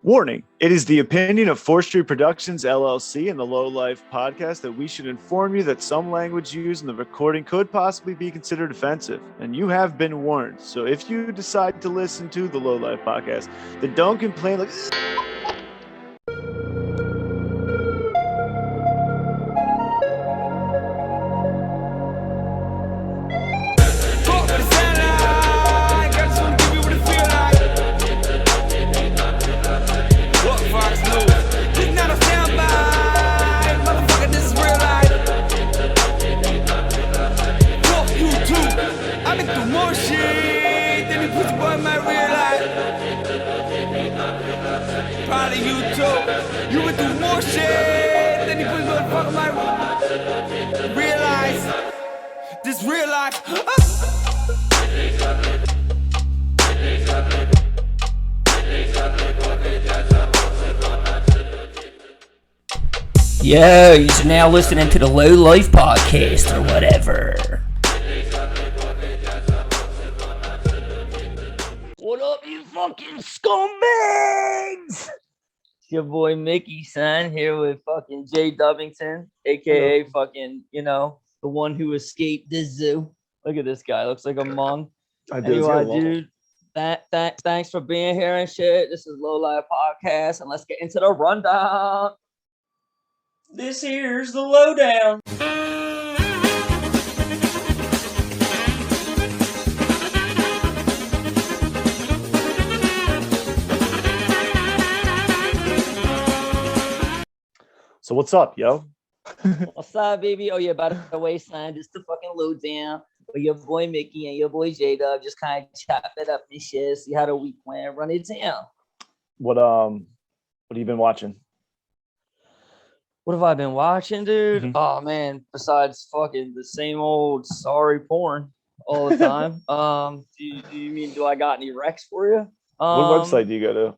Warning, it is the opinion of 4th Street Productions, LLC, and the Low Life podcast that we should inform you that some language used in the recording could possibly be considered offensive, and you have been warned. So if you decide to listen to the Low Life podcast, then don't complain like... Yo, you're now listening to the Low Life podcast or whatever. What up, you fucking scumbags? It's your boy Mickey, son, here with fucking Jay Dubbington, aka fucking, the one who escaped the zoo. Look at this guy, looks like a monk. Anyway, dude, thanks for being here and shit. This is Low Life Podcast, and let's get into the rundown. This here's the lowdown. So what's up, yo? What's up, baby? Oh yeah, by the way, son, just the fucking lowdown. But your boy Mickey and your boy J-Dub just kind of chop it up and shit. See how the week went, run it down. What have you been watching? What have I been watching, dude? Mm-hmm. Oh man, besides fucking the same old sorry porn all the time. Do you mean do I got any recs for you? What website do you go to?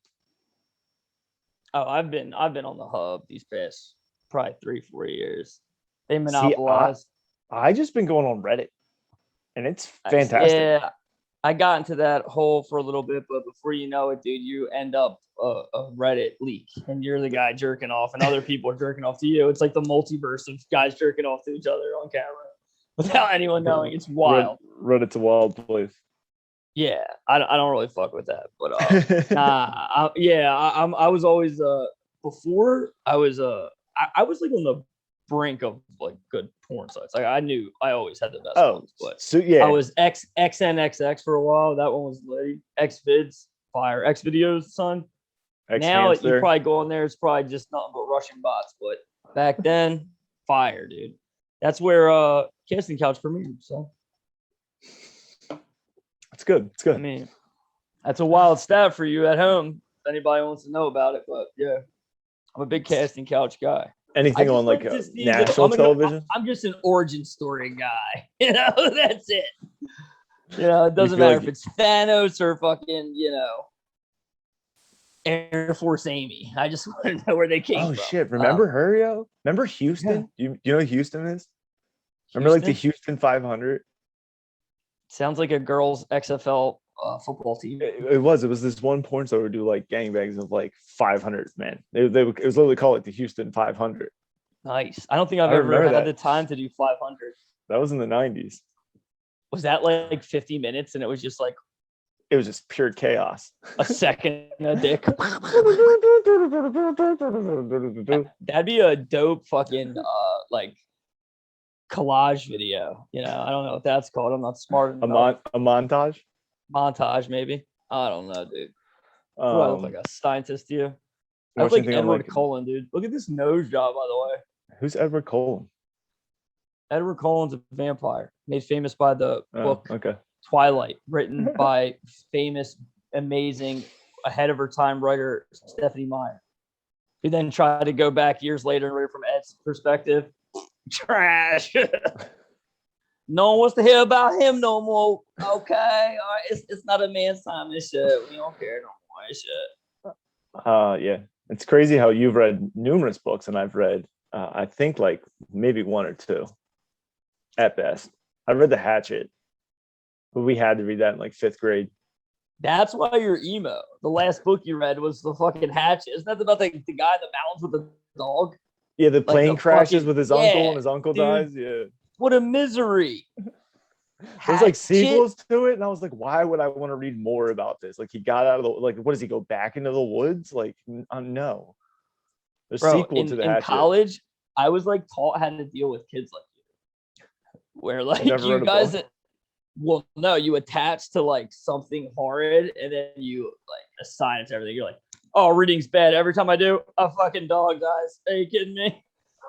Oh, I've been on the hub these past probably 3-4 years. They monopolized. I just been going on Reddit, and it's fantastic. Yeah, I got into that hole for a little bit, but before you know it, dude, you end up a Reddit leak, and you're the guy jerking off, and other people are jerking off to you. It's like the multiverse of guys jerking off to each other on camera without anyone knowing. It's wild. Reddit's a wild place. Yeah, I don't really fuck with that, but I was always before I was I was like on the brink of like good porn sites. Like I knew I always had the best ones, but so yeah, I was XNXX for a while. That one was lit. Xvids, fire. Xvideos, son. Now you probably go on there. It's probably just nothing but Russian bots. But back then, fire, dude. That's where Casting Couch premiered. So it's good. It's good. I mean, that's a wild stat for you at home. If anybody wants to know about it, but yeah, I'm a big Casting Couch guy. Anything on like a national television? I'm just an origin story guy. That's it. It doesn't matter if it's Thanos or fucking, Air Force Amy. I just want to know where they came from. Oh shit! Remember her, yo? Remember Houston? Yeah. You know who Houston is? Remember like the Houston 500? Sounds like a girls' XFL football team. It was this one porn star would do like gangbangs of like 500 men. It was literally called like the Houston 500. Nice. I don't think I've ever had the time to do 500. That was in the 90s. Was that like 50 minutes and it was just like it was just pure chaos. A second a dick. That'd be a dope fucking like collage video. I don't know what that's called. I'm not smart enough. A montage? Montage, maybe. I don't know, dude. I look like a scientist to you. I look like Edward Cullen, dude. Look at this nose job, by the way. Who's Edward Cullen? Edward Cullen's a vampire, made famous by the book Twilight, written by famous, amazing, ahead of her time writer Stephanie Meyer, who then tried to go back years later and read it from Ed's perspective. Trash. No one wants to hear about him no more. Okay, all right. It's not a man's time. This shit. We don't care no more. This shit. Yeah. It's crazy how you've read numerous books and I've read, I think like maybe one or two at best. I read The Hatchet, but we had to read that in like 5th grade. That's why you're emo. The last book you read was the fucking Hatchet. Isn't that about the guy in the mountains with the dog? Yeah, the plane crashes with his uncle and his uncle dies. Yeah. What a misery. There's like sequels to it, and I was like, why would I want to read more about this? Like, he got out of the what does he go back into the woods? Like, no. There's sequel to the Hatchet. In college, I was like taught how to deal with kids like you, where like you guys. Well, no, you attach to like something horrid, and then you like assign it to everything. You're like, oh, reading's bad. Every time I do, a fucking dog dies. Are you kidding me?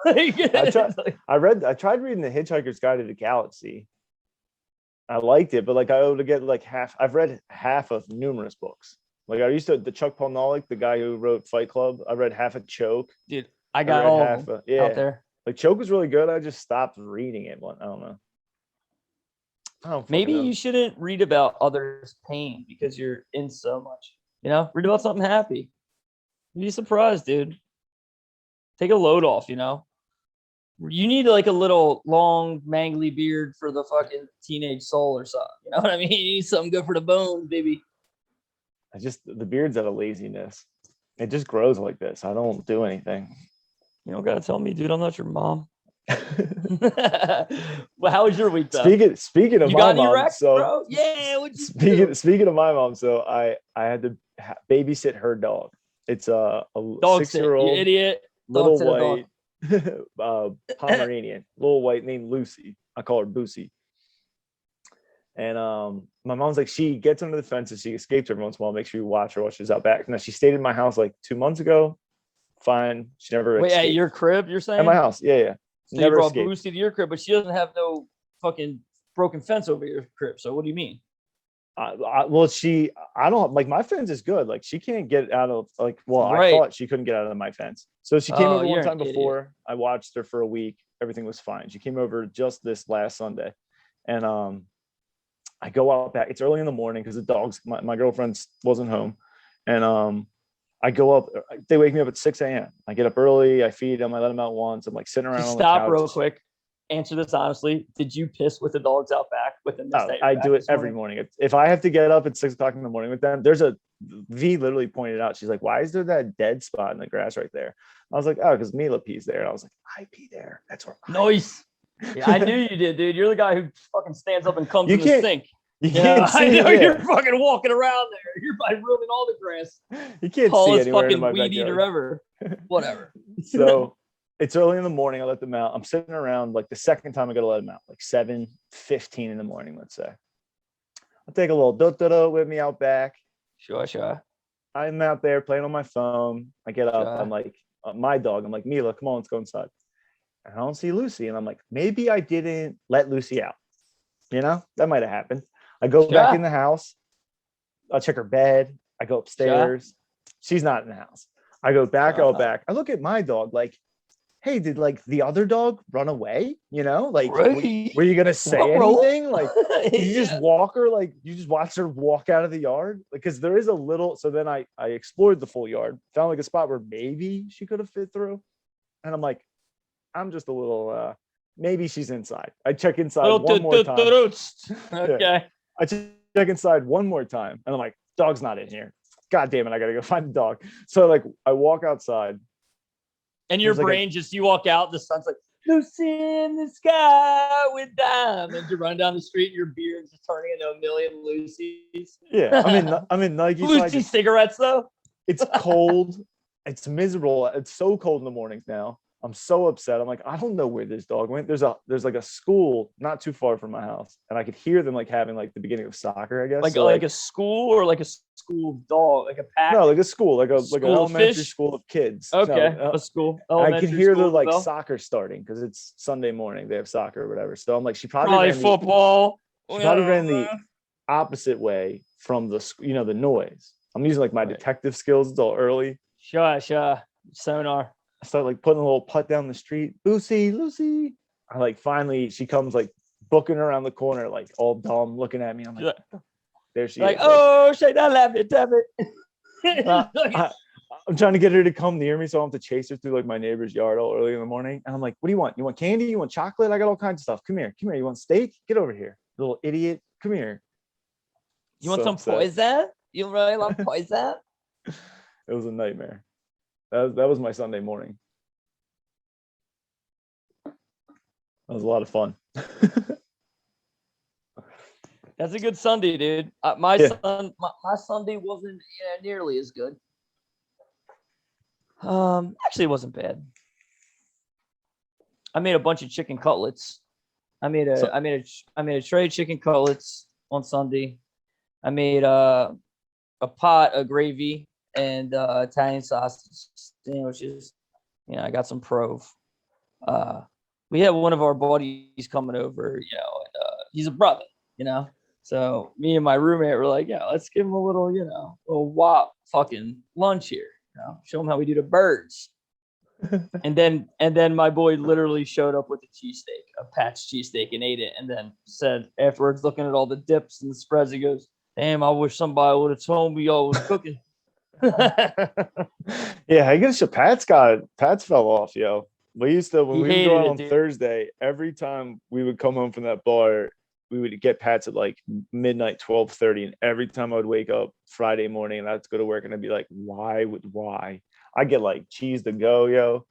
I tried reading The Hitchhiker's Guide to the Galaxy. I liked it, but like I would get like half. I've read half of numerous books. Like I used to, the Chuck Palahniuk, the guy who wrote Fight Club. I read half of Choke. Dude, I got all half of them out there. Like Choke was really good. I just stopped reading it. I don't know. Maybe you shouldn't read about others' pain because you're in so much. Read about something happy. You'd be surprised, dude. Take a load off. You need like a little long, mangly beard for the fucking teenage soul or something. You know what I mean? You need something good for the bones, baby. The beard's out of laziness. It just grows like this. I don't do anything. You don't gotta tell me, dude. I'm not your mom. Well, how was your week though? Speaking of my mom, wrecked, so bro? Yeah. Speaking of my mom, so I had to babysit her dog. It's a 6-year-old idiot little white Pomeranian, little white named Lucy. I call her Boosie. And my mom's like, she gets under the fences, she escapes every once in a while. Make sure you watch her while she's out back. Now she stayed in my house like 2 months ago. Fine, she never. Wait, at your crib? You're saying? At my house, yeah. So never you brought Boosie to your crib, but she doesn't have no fucking broken fence over your crib. So what do you mean? I don't like, my fence is good. Like she can't get out of I thought she couldn't get out of my fence. So she came over one time before. I watched her for a week. Everything was fine. She came over just this last Sunday, and I go out back. It's early in the morning because the dogs. My girlfriend wasn't home, and I go up. They wake me up at 6 a.m. I get up early. I feed them. I let them out once. I'm like sitting around. Stop real quick. Answer this honestly. Did you piss with the dogs out back within this day? I do it every morning. If I have to get up at 6 o'clock in the morning with them, there's a V literally pointed out. She's like, "Why is there that dead spot in the grass right there?" I was like, "Oh, because Mila pees there." And I was like, "I pee there. That's where." Nice. Yeah, I knew you did, dude. You're the guy who fucking stands up and comes to the sink. You can't see. I know you're fucking walking around there. You're probably ruining all the grass. You can't see anywhere in my fucking weed eater ever. Whatever. So it's early in the morning. I let them out. I'm sitting around like the second time I got to let them out, like 7:15 in the morning, let's say. I'll take a little do with me out back. Sure. I'm out there playing on my phone. I get up. I'm like, my dog. I'm like, Mila, come on, let's go inside. And I don't see Lucy. And I'm like, maybe I didn't let Lucy out. That might have happened. I go back in the house. I'll check her bed. I go upstairs. She's not in the house. I go back, back. I look at my dog like, hey, did like the other dog run away? Like, were you going to say anything? Like, did you just walk her? Like, you just watch her walk out of the yard? Because there is a little, so then I explored the full yard, found like a spot where maybe she could have fit through. And I'm like, I'm just a little, maybe she's inside. I check inside one more time. Okay. Yeah. I check inside one more time, and I'm like, dog's not in here. God damn it, I gotta go find the dog. So like, I walk outside, and your brain you walk out. The sun's like Lucy in the sky with diamonds. You run down the street, and your beard's just turning into a million Lucy's. Yeah, I'm in Nike. Lucy cigarettes though. It's cold. It's miserable. It's so cold in the mornings now. I'm so upset. I'm like, I don't know where this dog went. There's like a school not too far from my house, and I could hear them like having like the beginning of soccer, I guess. Like a school or like a school dog, like a pack. No, like a school, like an elementary school of kids. Okay, a school. I could hear the like soccer starting because it's Sunday morning. They have soccer or whatever. So I'm like, she probably ran football. She probably ran the opposite way from the the noise. I'm using like my detective skills. It's all early. Sure. Sonar. I start like putting a little putt down the street. Lucy. I like finally she comes like booking around the corner, like all dumb, looking at me. I'm like, there she is. Oh, shake that laugh it, damn it. I'm trying to get her to come near me, so I have to chase her through like my neighbor's yard all early in the morning. And I'm like, what do you want? You want candy? You want chocolate? I got all kinds of stuff. Come here. You want steak? Get over here, little idiot. Come here. You want some poison? You really love poison? It was a nightmare. That was my Sunday morning. That was a lot of fun. That's a good Sunday, dude. My Sunday wasn't nearly as good. Actually, it wasn't bad. I made a bunch of chicken cutlets. I made a tray of chicken cutlets on Sunday. I made a pot of gravy and Italian sausage sandwiches. I got some Prove. We have one of our buddies coming over, and he's a brother, So me and my roommate were like, yeah, let's give him a little, little wop fucking lunch here. Show him how we do the birds. and then my boy literally showed up with a cheesesteak, a Pat's cheesesteak, and ate it, and then said afterwards, looking at all the dips and the spreads, he goes, damn, I wish somebody would have told me y'all was cooking. Yeah, I guess Pat's fell off, yo. We used to, when we would go out on Thursday, every time we would come home from that bar, we would get Pat's at like midnight, 12:30. And every time I would wake up Friday morning and I had to go to work, and I'd be like, why? I get like cheese to go, yo.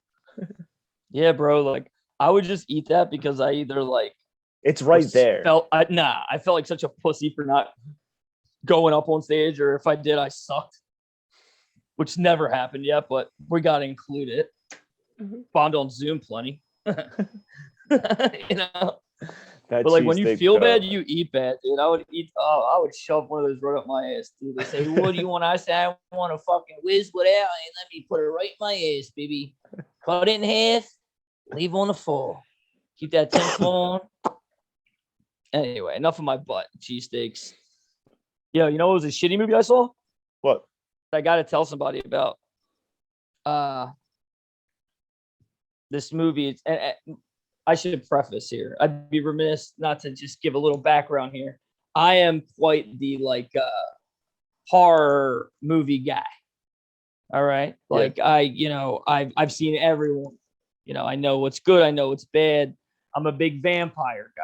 Yeah, bro. Like I would just eat that because I either like it's right there. I felt like such a pussy for not going up on stage, or if I did, I sucked, which never happened yet, but we got to include it. Bombed on Zoom plenty. But like when you feel bad, you eat bad, dude. I would shove one of those right up my ass, dude. They say, what do you want? I say, I want to fucking whiz it out and let me put it right in my ass, baby. Cut it in half, leave on the floor. Keep that tinsel on. Anyway, enough of my butt. Cheesesteaks. Yo, you know what was a shitty movie I saw? What? I got to tell somebody about. This movie. And I should preface here. I'd be remiss not to just give a little background here. I am quite the horror movie guy. All right. Like I've seen everyone. I know what's good. I know what's bad. I'm a big vampire guy.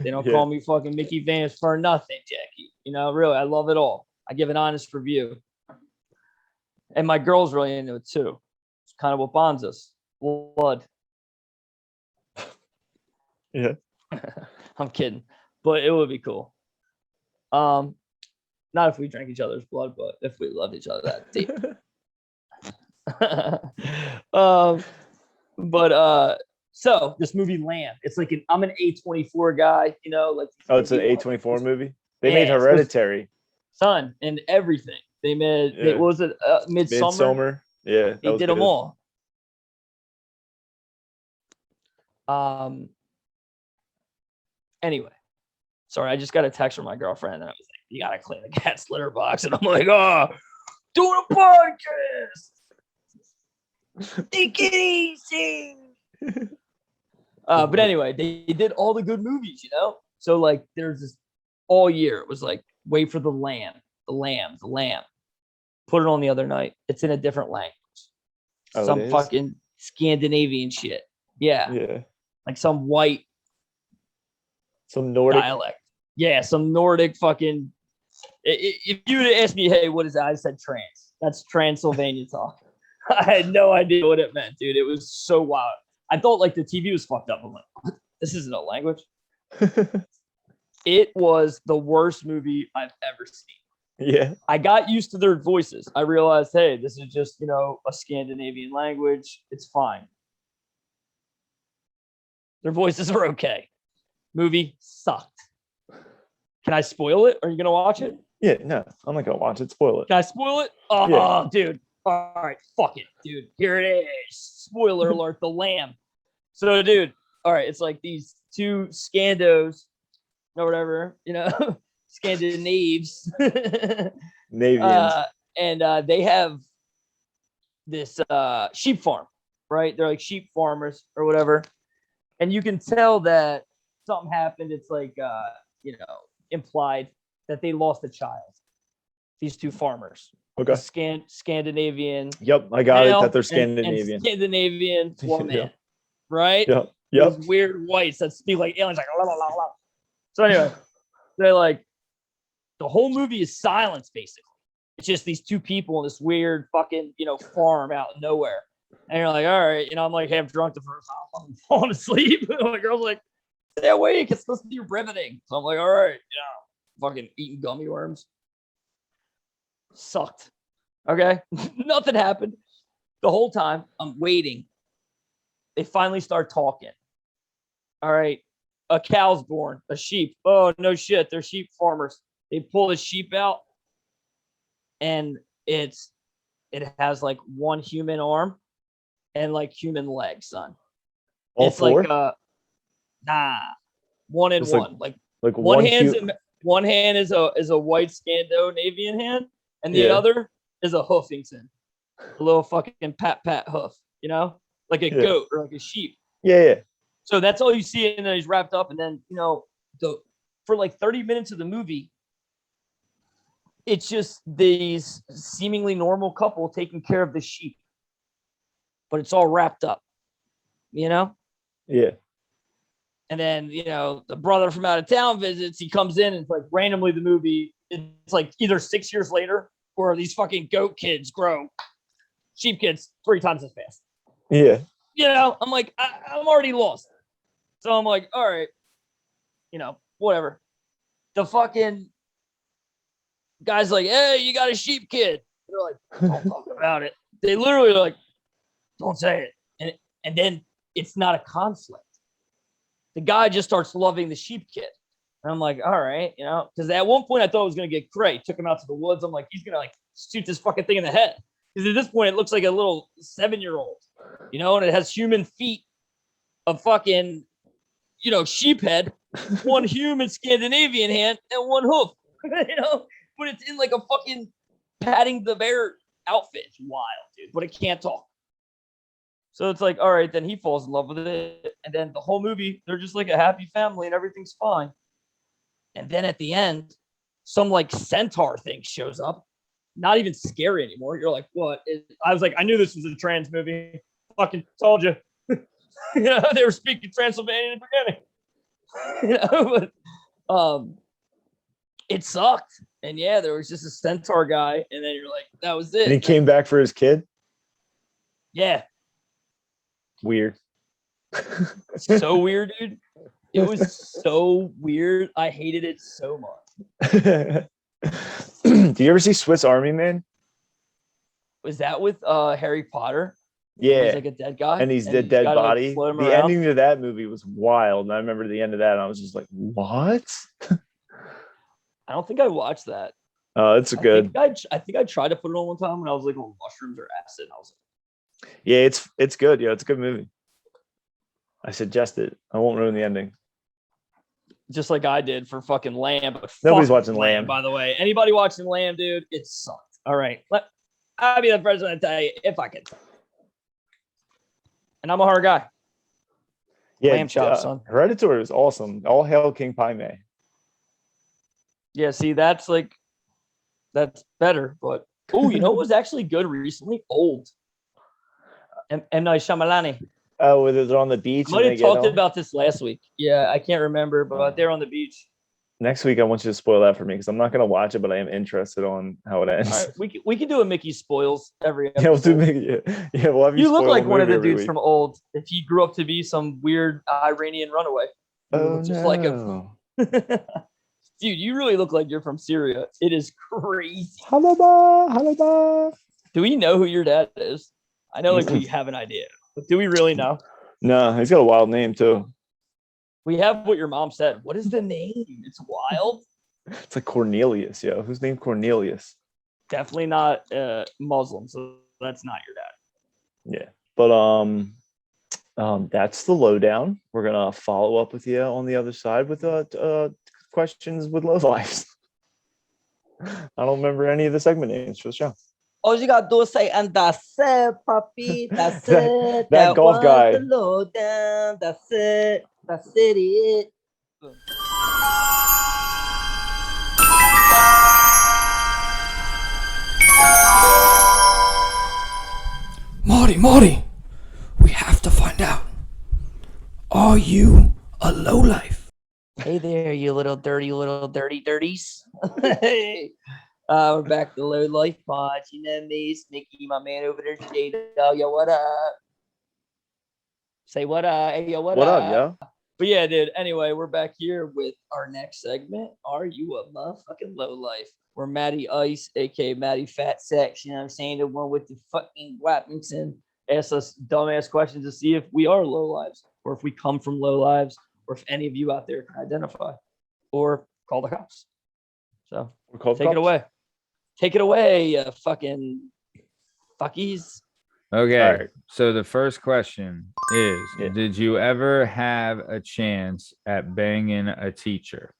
They don't call me fucking Mickey Vance for nothing, Jackie. Really, I love it all. I give an honest review. And my girl's really into it too. It's kind of what bonds us. Blood. Yeah. I'm kidding. But it would be cool. Not if we drank each other's blood, but if we loved each other that deep. So this movie Lamb, it's like I'm an A24 guy, it's an A24 movie. They made Hereditary, son, and everything. They made it was it Midsommar. Yeah, they did them all. Anyway, sorry, I just got a text from my girlfriend, and I was like, "You gotta clean the cat's litter box," and I'm like, "Oh, doing a podcast, take it easy." But anyway, they did all the good movies, So like, there's this all year. It was like, wait for the lamb. Put it on the other night. It's in a different language. Some fucking Scandinavian shit. Yeah. Like some white. Some Nordic dialect. Yeah, some Nordic fucking. If you would have asked me, hey, what is that? I said trans. That's Transylvania talk. I had no idea what it meant, dude. It was so wild. I thought like the TV was fucked up. I'm like, what? This isn't a language. It was the worst movie I've ever seen. Yeah. I got used to their voices. I realized, hey, this is just, a Scandinavian language. It's fine. Their voices are okay. Movie sucked. Can I spoil it? Are you going to watch it? Yeah, no, I'm not going to watch it. Spoil it. Can I spoil it? Oh, yeah. Dude. All right, fuck it, dude. Here it is. Spoiler alert, The Lamb. So, dude, all right, it's like these two Scandos or whatever, Scandinaves. Navians. And they have this sheep farm, right? They're like sheep farmers or whatever. And you can tell that something happened. It's like, implied that they lost a child. These two farmers. Okay. Scandinavian. Yep, I got it. That they're Scandinavian. And Scandinavian woman, right? Yep. Those weird whites that speak like aliens, like la la la la. So anyway, they're like, the whole movie is silence basically. It's just these two people in this weird fucking, farm out of nowhere. And you're like, all right, I'm like half drunk the first time. I'm falling asleep. My girl's like, stay awake. It's supposed to be riveting. So I'm like, all right, fucking eating gummy worms. Sucked. Okay. Nothing happened. The whole time I'm waiting. They finally start talking. All right. A cow's born, a sheep. Oh, no shit. They're sheep farmers. They pull the sheep out and it has like one human arm and like human legs, son. All it's four? Like one and it's one. Like one hand is a white Scandinavian hand, and the other is a Hoofington. A little fucking pat hoof, like a goat or like a sheep. Yeah. So that's all you see, and then he's wrapped up, and then for like 30 minutes of the movie, it's just these seemingly normal couple taking care of the sheep, but it's all wrapped up, Yeah. And then the brother from out of town visits. He comes in, and it's like randomly the movie. It's like either 6 years later, or these fucking goat kids grow sheep kids 3 times as fast. Yeah. I'm like, I'm already lost. So I'm like, all right, whatever. The fucking guy's like, hey, you got a sheep kid. They're like, don't talk about it. They literally are like, don't say it. And then it's not a conflict. The guy just starts loving the sheep kid. And I'm like, all right, because at one point I thought it was going to get cray. Took him out to the woods. I'm like, he's going to like shoot this fucking thing in the head. Because at this point, it looks like a little 7-year-old, and it has human feet, a fucking, sheep head, one human Scandinavian hand, and one hoof, but it's in like a fucking patting the bear outfit. It's wild, dude, but it can't talk. So it's like, all right, then he falls in love with it. And then the whole movie, they're just like a happy family and everything's fine. And then at the end, some like centaur thing shows up. Not even scary anymore. You're like, what? I was like, I knew this was a trans movie. Fucking told you. They were speaking Transylvanian in the beginning. But it sucked. And yeah, there was just a centaur guy, and then you're like, that was it. And he came back for his kid? Yeah. Weird. So weird, dude. It was so weird. I hated it so much. Do you ever see Swiss Army Man? Was that with Harry Potter? Yeah. He's like a dead guy. And he's the dead body. Like, the ending to that movie was wild. And I remember the end of that, and I was just like, what? I don't think I watched that. Oh, it's good. I think I tried to put it on one time when I was like on mushrooms or acid. I was like, yeah, it's good. Yeah, it's a good movie. I suggest it. I won't ruin the ending. Just like I did for fucking Lamb. But nobody's watching Lamb, by the way. Anybody watching Lamb, dude? It sucked. All right, I'll be the first one to tell you if I can. And I'm a horror guy. Yeah, Lamb chop, son. Hereditary was awesome. All hail King Paimon. Yeah, see, that's better. But you know what was actually good recently? Old. M. Night Shyamalan. Oh, they're on the beach. I might have talked about this last week. Yeah, I can't remember, but they're on the beach. Next week, I want you to spoil that for me because I'm not going to watch it, but I am interested on how it ends. All right, we can do a Mickey spoils every episode. Yeah, we'll do Mickey. Yeah, we'll have you. You look like one of the dudes week. from Old. If he grew up to be some weird Iranian runaway, just like him. Dude, you really look like you're from Syria. It is crazy. Halaba. Do we know who your dad is? I know, like, we have an idea, but do we really know? No, he's got a wild name too. We have what your mom said. What is the name? It's wild. It's like Cornelius, yo. Who's named Cornelius? Definitely not Muslim, so that's not your dad. Yeah, but that's the lowdown. We're gonna follow up with you on the other side with questions with low lives. I don't remember any of the segment names for the show. All you gotta do is say, and that's it, puppy. That's it. That golf guy. The lowdown. That's it. That's it. Marty, we have to find out. Are you a lowlife? Hey there, you little dirties. Hey. We're back to Low Life Pod. You know me, Snicky, my man over there, Jada. Yo, what up? Say what up. Hey, yo, what up? Yo? But yeah, dude. Anyway, we're back here with our next segment. Are you a motherfucking low life? We're Matty Ice, aka Matty Fat Sex. You know what I'm saying? The one with the fucking weapons and asks us dumbass questions to see if we are low lives or if we come from low lives or if any of you out there can identify or call the cops. So take it away. Take it away, fucking fuckies. Okay, right. So the first question is, did you ever have a chance at banging a teacher?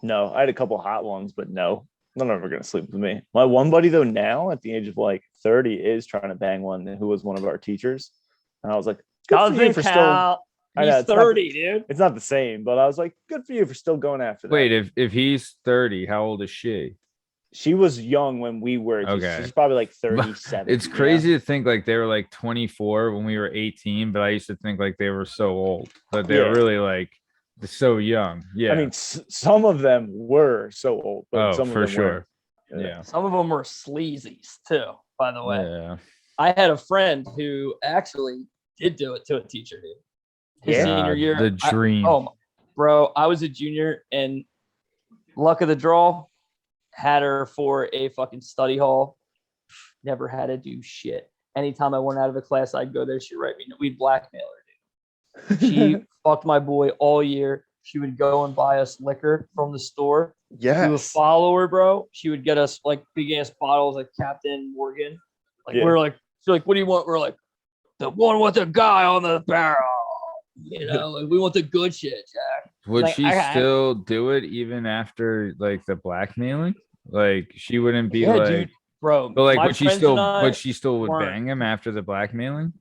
No, I had a couple hot ones, but no, none of them are going to sleep with me. My one buddy, though, now at the age of like 30 is trying to bang one who was one of our teachers. And I was like, good for you for still... He's 30, dude. It's not the same, but I was like, good for you for still going after that. Wait, if he's 30, how old is she? She was young when we were. Okay. She's probably like 37. It's crazy to think like they were like 24 when we were 18, but I used to think like they were so old, but they were really like so young. Yeah. I mean, some of them were so old, but some of them sure. Weren't. Yeah. Some of them were sleazies too, by the way. Yeah. I had a friend who actually did do it to a teacher, dude. His senior year. The dream. Bro, I was a junior and luck of the draw, had her for a fucking study hall. Never had to do shit. Anytime I went out of a class, I'd go there. She'd write me. We'd blackmail her, dude. She fucked my boy all year. She would go and buy us liquor from the store. Yeah. We would follow her, bro. She would get us like big ass bottles like Captain Morgan. Like we're like, she's like, what do you want? We're like, the one with the guy on the barrel. You know, like, we want the good shit, Jack. Would like, she still do it even after like the blackmailing? Like she wouldn't be like, dude, bro. But like, would she still would bang him after the blackmailing?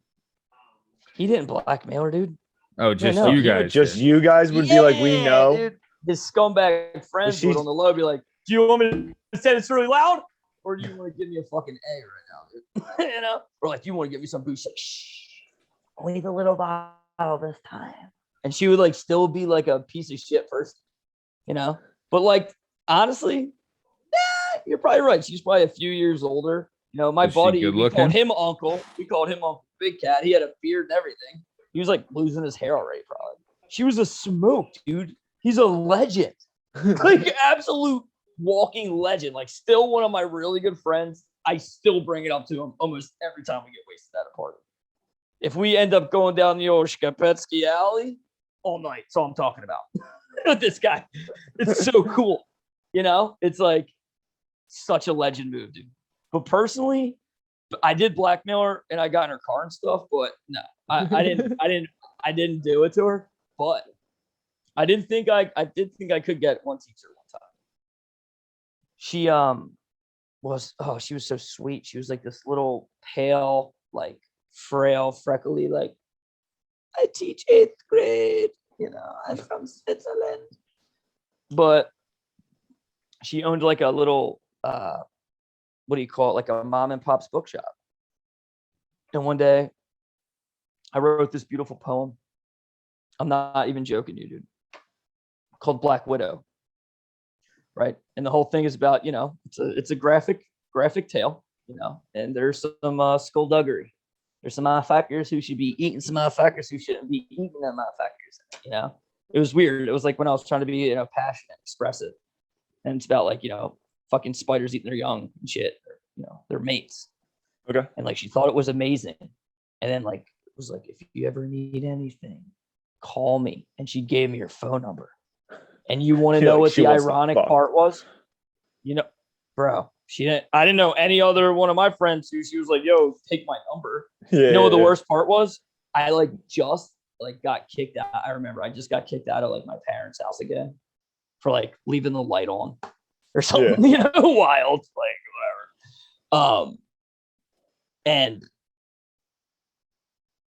He didn't blackmail her, dude. Oh, just you guys. Just you guys would be like, we know. Dude. His scumbag friends would on the low be like, do you want me to say this really loud? Or do you want to give me a fucking A right now, dude? You know? Or like, do you want to give me some boost? Like, shh, only the little bottle this time. And she would like still be like a piece of shit person, you know? But like, honestly, you're probably right. She's probably a few years older. You know, my buddy, we called him Uncle. We called him Uncle Big Cat. He had a beard and everything. He was like losing his hair already, probably. She was a smoke, dude. He's a legend. Like absolute walking legend. Like still one of my really good friends. I still bring it up to him almost every time we get wasted at a party. If we end up going down the old Skapetsky alley all night, that's all I'm talking about. With this guy. It's so cool. You know, it's like such a legend move, dude. But personally, I did blackmail her and I got in her car and stuff, but no, I didn't do it to her, but I did think I could get one teacher one time. She she was so sweet. She was like this little pale, like frail, freckly, like I teach 8th grade, you know, I'm from Switzerland. But she owned like a little what do you call it? Like a mom and pop's bookshop. And one day I wrote this beautiful poem. I'm not even joking you, dude. Called Black Widow. Right. And the whole thing is about, you know, it's a graphic tale, you know, and there's some skullduggery. There's some motherfuckers who should be eating some motherfuckers who shouldn't be eating them motherfuckers. You know, it was weird. It was like when I was trying to be, you know, passionate, expressive. And it's about like, you know, fucking spiders eating their young and shit, or, you know, their mates. Okay. And like she thought it was amazing. And then like it was like, if you ever need anything, call me. And she gave me her phone number. And you want to know what the ironic part was? You know, bro, I didn't know any other one of my friends who she was like, yo, take my number. Yeah, you know what the worst part was? I like just like got kicked out. I remember I just got kicked out of like my parents' house again for like leaving the light on or something, you know, wild, like whatever. And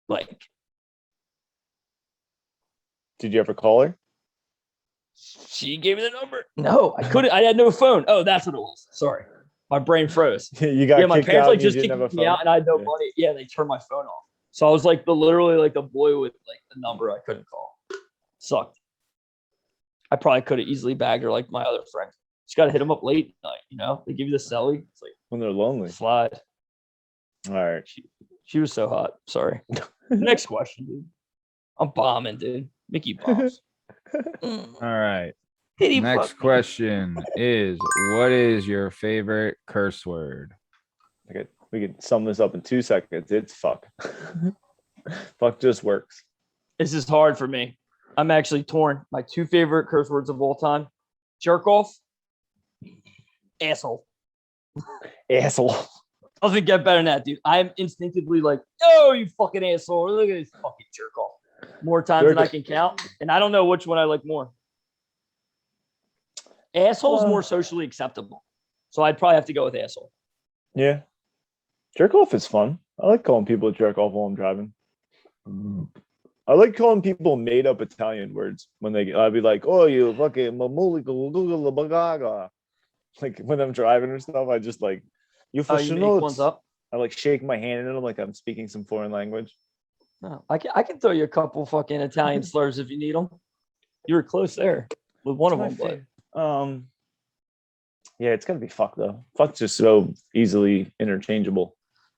like, did you ever call her? She gave me the number. No, I couldn't. I had no phone. Oh, that's what it was. Sorry, my brain froze. You got my parents like just kicked me out, and I had no money. Yeah, they turned my phone off. So I was like literally like the boy with like the number I couldn't call. Sucked. I probably could have easily bagged her like my other friend. Just got to hit them up late night. They give you the celly. It's like when they're lonely. Slide. All right. She was so hot. Sorry. Next question, dude. I'm bombing, dude. Mickey bombs. All right. Pity Next fuck me. question is, what is your favorite curse word? Okay, we could sum this up in 2 seconds. It's fuck. Fuck just works. This is hard for me. I'm actually torn. My 2 favorite curse words of all time: jerk off, asshole. Asshole. Doesn't get better than that, dude. I'm instinctively like, oh, you fucking asshole. Look at this fucking jerk off. More times than I can count. And I don't know which one I like more. Asshole's more socially acceptable. So I'd probably have to go with asshole. Yeah. Jerk off is fun. I like calling people jerk off while I'm driving. I like calling people made up Italian words when I'd be like, oh, you fucking like when I'm driving or stuff, I just like, you make ones up. I like shake my hand in them like I'm speaking some foreign language. No, I can throw you a couple fucking Italian slurs if you need them. You were close there with one of them, but yeah, it's gotta be fuck though. Fuck's just so easily interchangeable.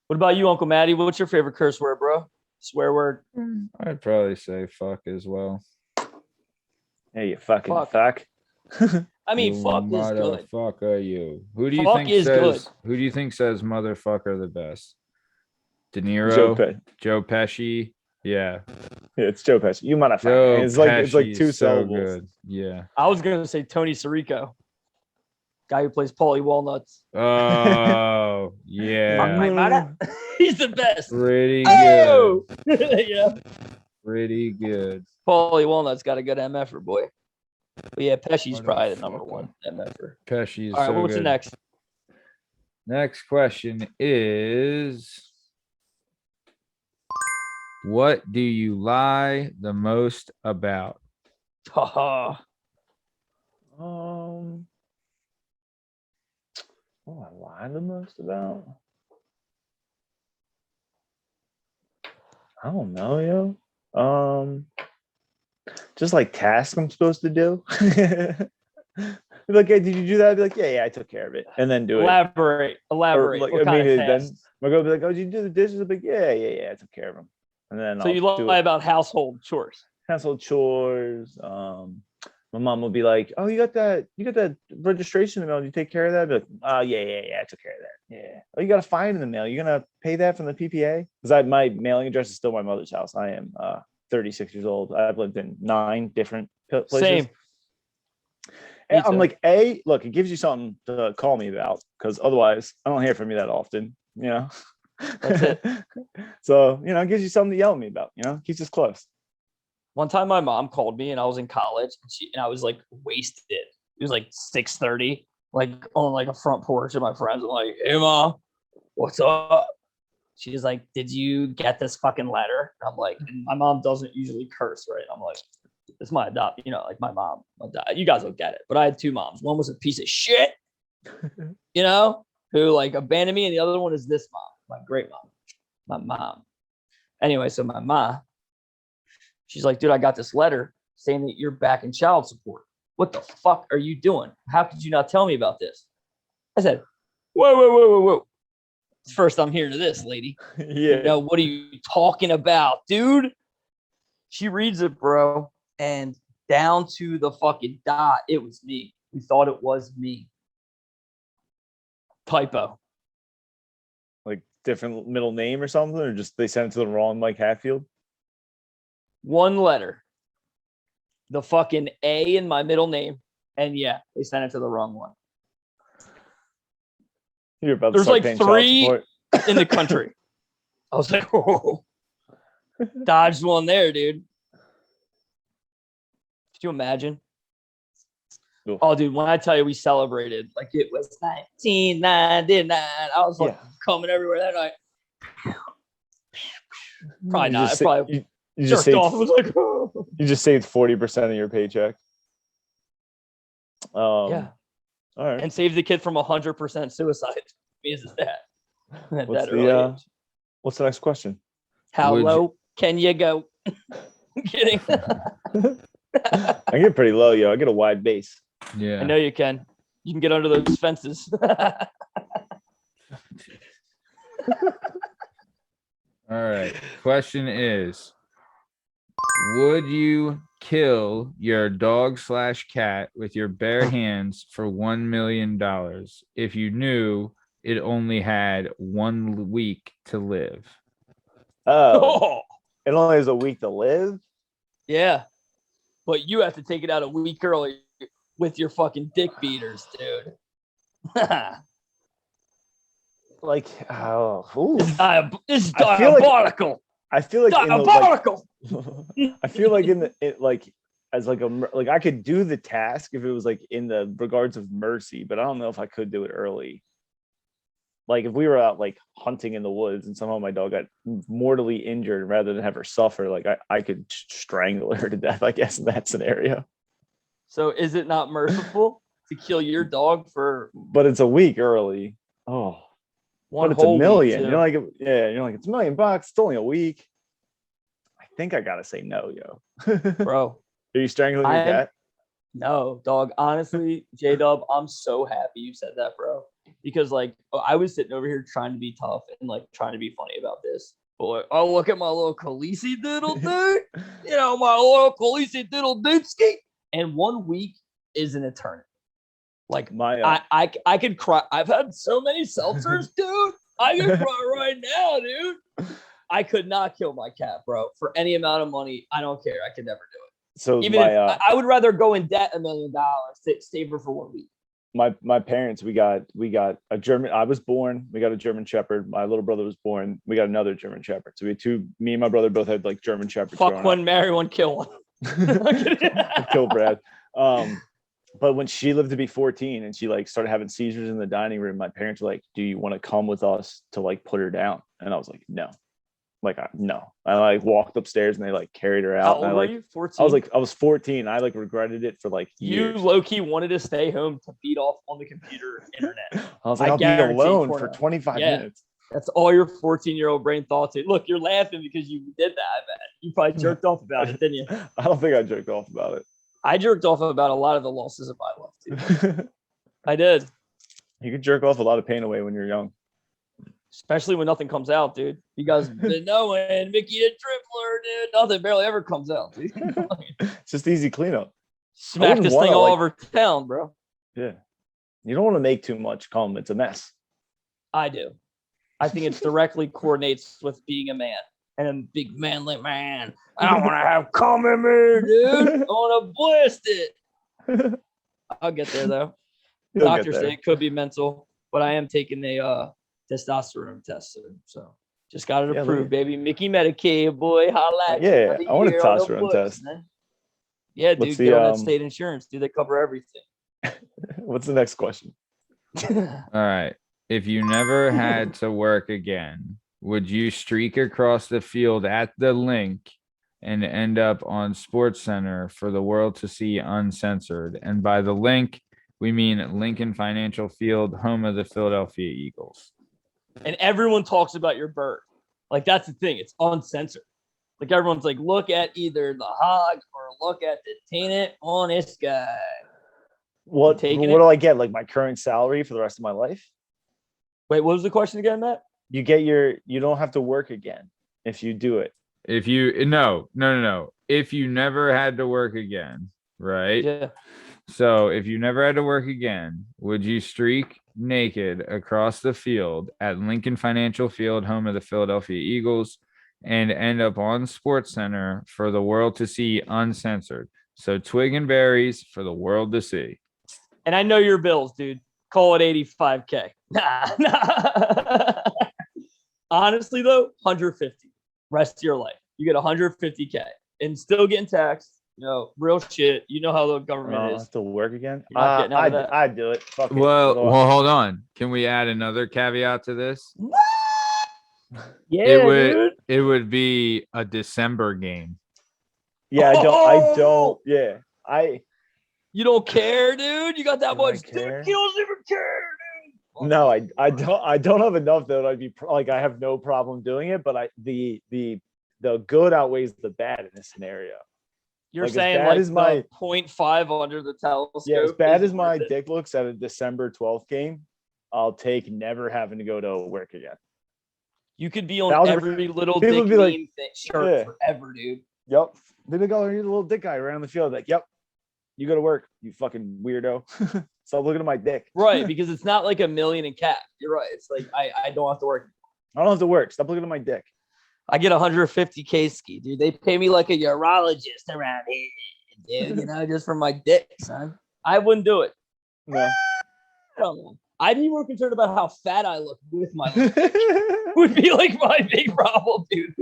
What about you, Uncle Matty? What's your favorite curse word, bro? Swear word. I'd probably say fuck as well. Hey, you fucking fuck. I mean, You fuck is good. Motherfucker, you. Who do you Fuck think is says? good. Who do you think says motherfucker the best? De Niro, Joe Pesci. Yeah, it's Joe Pesci. You motherfucker. Joe It's like Pesci 2 is so syllables. good. Yeah. I was gonna say Tony Sirico, guy who plays Paulie Walnuts. Oh yeah. He's the best. Pretty Oh! good. Yeah. Pretty good. Paulie Walnuts got a good MFer, boy. But yeah, Pesci's probably the number one MFer. Pesci is All right, so what's good. the next? Next question is, what do you lie the most about? Oh, What do I lie the most about? I don't know, yo. Just like tasks I'm supposed to do. Be like, hey, did you do that? I'd be like, yeah, I took care of it, and then do elaborate. Or, like, What kind of then tasks? my girl be like, oh, did you do the dishes? I'd be like, yeah, I took care of them. And then So you lie about household chores. household chores. My mom will be like, oh, you got that registration in the mail. Did you take care of that? I'd be like, oh, yeah, I took care of that. Yeah. Oh, you got a fine in the mail. You're gonna pay that from the PPA? Because my mailing address is still my mother's house. I am 36 years old. I've lived in 9 different places. Same. And I'm like, look, it gives you something to call me about, because otherwise I don't hear from you that often, That's it. So, it gives you something to yell at me about, keeps us close. One time my mom called me and I was in college and I was like wasted. It was like 6:30, like on like a front porch of my friends. I'm like, hey mom, what's up? She's like, did you get this fucking letter? And I'm like, and my mom doesn't usually curse, right? I'm like, it's my adopt, like my mom, you guys don't get it. But I had 2 moms. One was a piece of shit, who like abandoned me, and the other one is this mom, my great mom, my mom. Anyway, so my mom, she's like, dude, I got this letter saying that you're back in child support. What the fuck are you doing? How could you not tell me about this? I said, whoa. It's first I'm hearing of this, lady. Yeah. What are you talking about, dude? She reads it, bro, and down to the fucking dot, it was me. We thought it was me. Typo. Like different middle name or something, or just they sent it to the wrong Mike Hatfield? One letter. The fucking A in my middle name. And yeah, they sent it to the wrong one. You're about There's to start like paying child 3 support. in the country. I was like, oh, dodged one there, dude. Could you imagine? Oof. Oh, dude, when I tell you we celebrated, like it was 1999. I was like coming everywhere that night. Probably not. I probably you just jerked off. I was like, oh. You just saved 40% of your paycheck. Yeah. All right. And saved the kid from 100% suicide. Is that? What's the next question? How low can you go? I'm kidding. I get pretty low, yo. I get a wide base. Yeah. I know you can. You can get under those fences. All right. Question is, would you kill your dog/cat with your bare hands for $1 million if you knew it only had 1 week to live? Oh, it only has a week to live? Yeah. But you have to take it out a week early with your fucking dick beaters, dude. Like, oh, This is diabolical. I feel like diabolical. I feel like as like I could do the task if it was like in the regards of mercy, but I don't know if I could do it early. Like if we were out like hunting in the woods and somehow my dog got mortally injured, rather than have her suffer, like I could strangle her to death, I guess, in that scenario. So is it not merciful to kill your dog for? But it's a week early. Oh, but it's $1 million. You're like, it's $1 million. It's only a week. I think I gotta say no, yo. Bro. Are you strangling your cat? No, dog. Honestly, J-Dub, I'm so happy you said that, bro. Because like I was sitting over here trying to be tough and like trying to be funny about this. But like, oh, look at my little Khaleesi diddle dude. You know, my little Khaleesi diddle dudeski. And 1 week is an eternity. Like I could cry. I've had so many seltzers, dude. I could cry right now, dude. I could not kill my cat, bro, for any amount of money. I don't care. I could never do it. So even if I would rather go in debt $1 million, save her for 1 week. My parents, we got a German. I was born. We got a German Shepherd. My little brother was born. We got another German Shepherd. So we had two. Me and my brother both had like German Shepherds. Fuck one, marry one, kill one. Kill Brad. But when she lived to be 14 and she like started having seizures in the dining room, my parents were like, "Do you want to come with us to like put her down?" And I was like, "No." No. I like walked upstairs and they like carried her out. How old were you? 14? I was 14. I like regretted it for like years. You low-key wanted to stay home to beat off on the computer internet. I was like, I'll be alone for 25 minutes. That's all your 14-year-old brain thought to. Look, you're laughing because you did that, I bet. You probably jerked off about it, didn't you? I don't think I jerked off about it. I jerked off about a lot of the losses of my life, too. I did. You can jerk off a lot of pain away when you're young. Especially when nothing comes out, dude. You guys been knowing Mickey the Tripler, dude. Nothing barely ever comes out, dude. It's just easy cleanup. Smack this thing all over town, bro. Yeah. You don't want to make too much cum. It's a mess. I do. I think it directly coordinates with being a man. And a big manly man. I don't want to have cum in me, dude. I want to blast it. I'll get there, though. Doctors say it could be mental, but I am taking a testosterone test soon. So just got it approved, baby. Mickey Medicaid, boy. Holla at you. I want a testosterone test. Man. Yeah, dude. Get on that state insurance. Do they cover everything? What's the next question? All right. If you never had to work again, would you streak across the field at the link and end up on SportsCenter for the world to see uncensored? And by the link, we mean Lincoln Financial Field, home of the Philadelphia Eagles. And everyone talks about your bird. Like, that's the thing. It's uncensored. Like, everyone's like, look at either the hog or look at the tenant on this guy. What do I get? Like my current salary for the rest of my life? Wait, what was the question again, Matt? You don't have to work again if you do it. If you, no. If you never had to work again, right? Yeah. So if you never had to work again, would you streak naked across the field at Lincoln Financial Field, home of the Philadelphia Eagles, and end up on SportsCenter for the world to see uncensored? So twig and berries for the world to see. And I know your bills, dude. Call it $85K. Nah. Honestly, though, 150. Rest of your life. You get 150K and still getting taxed. You know, real shit. You know how the government is. Have to work again? I'd do it. Fuck well, hold on. Can we add another caveat to this? Yeah, it would be a December game. Yeah, I don't. Yeah, You don't care, dude. You got that much. Dude, you don't even care, dude. No, I don't have enough that I'd be like, I have no problem doing it, but the good outweighs the bad in this scenario. You're Like, as saying bad like as the my 0.5 under the telescope. yeah, as bad is as my worth it. dick looks at a December 12th game, I'll take never having to go to work again. You could be on 1,000 every little people dick would be like, meme shirt yeah. forever, dude. Yep. Then they go, you're the little dick guy around the field. Like, yep, you go to work, you fucking weirdo. Stop looking at my dick. Right, because it's not like a million in cap. You're right. It's like I don't have to work. I don't have to work. Stop looking at my dick. I get 150K ski, dude. They pay me like a urologist around here, dude. You know, just for my dick, son. I wouldn't do it. No. I don't know. I'd be more concerned about how fat I look with my would be like my big problem, dude.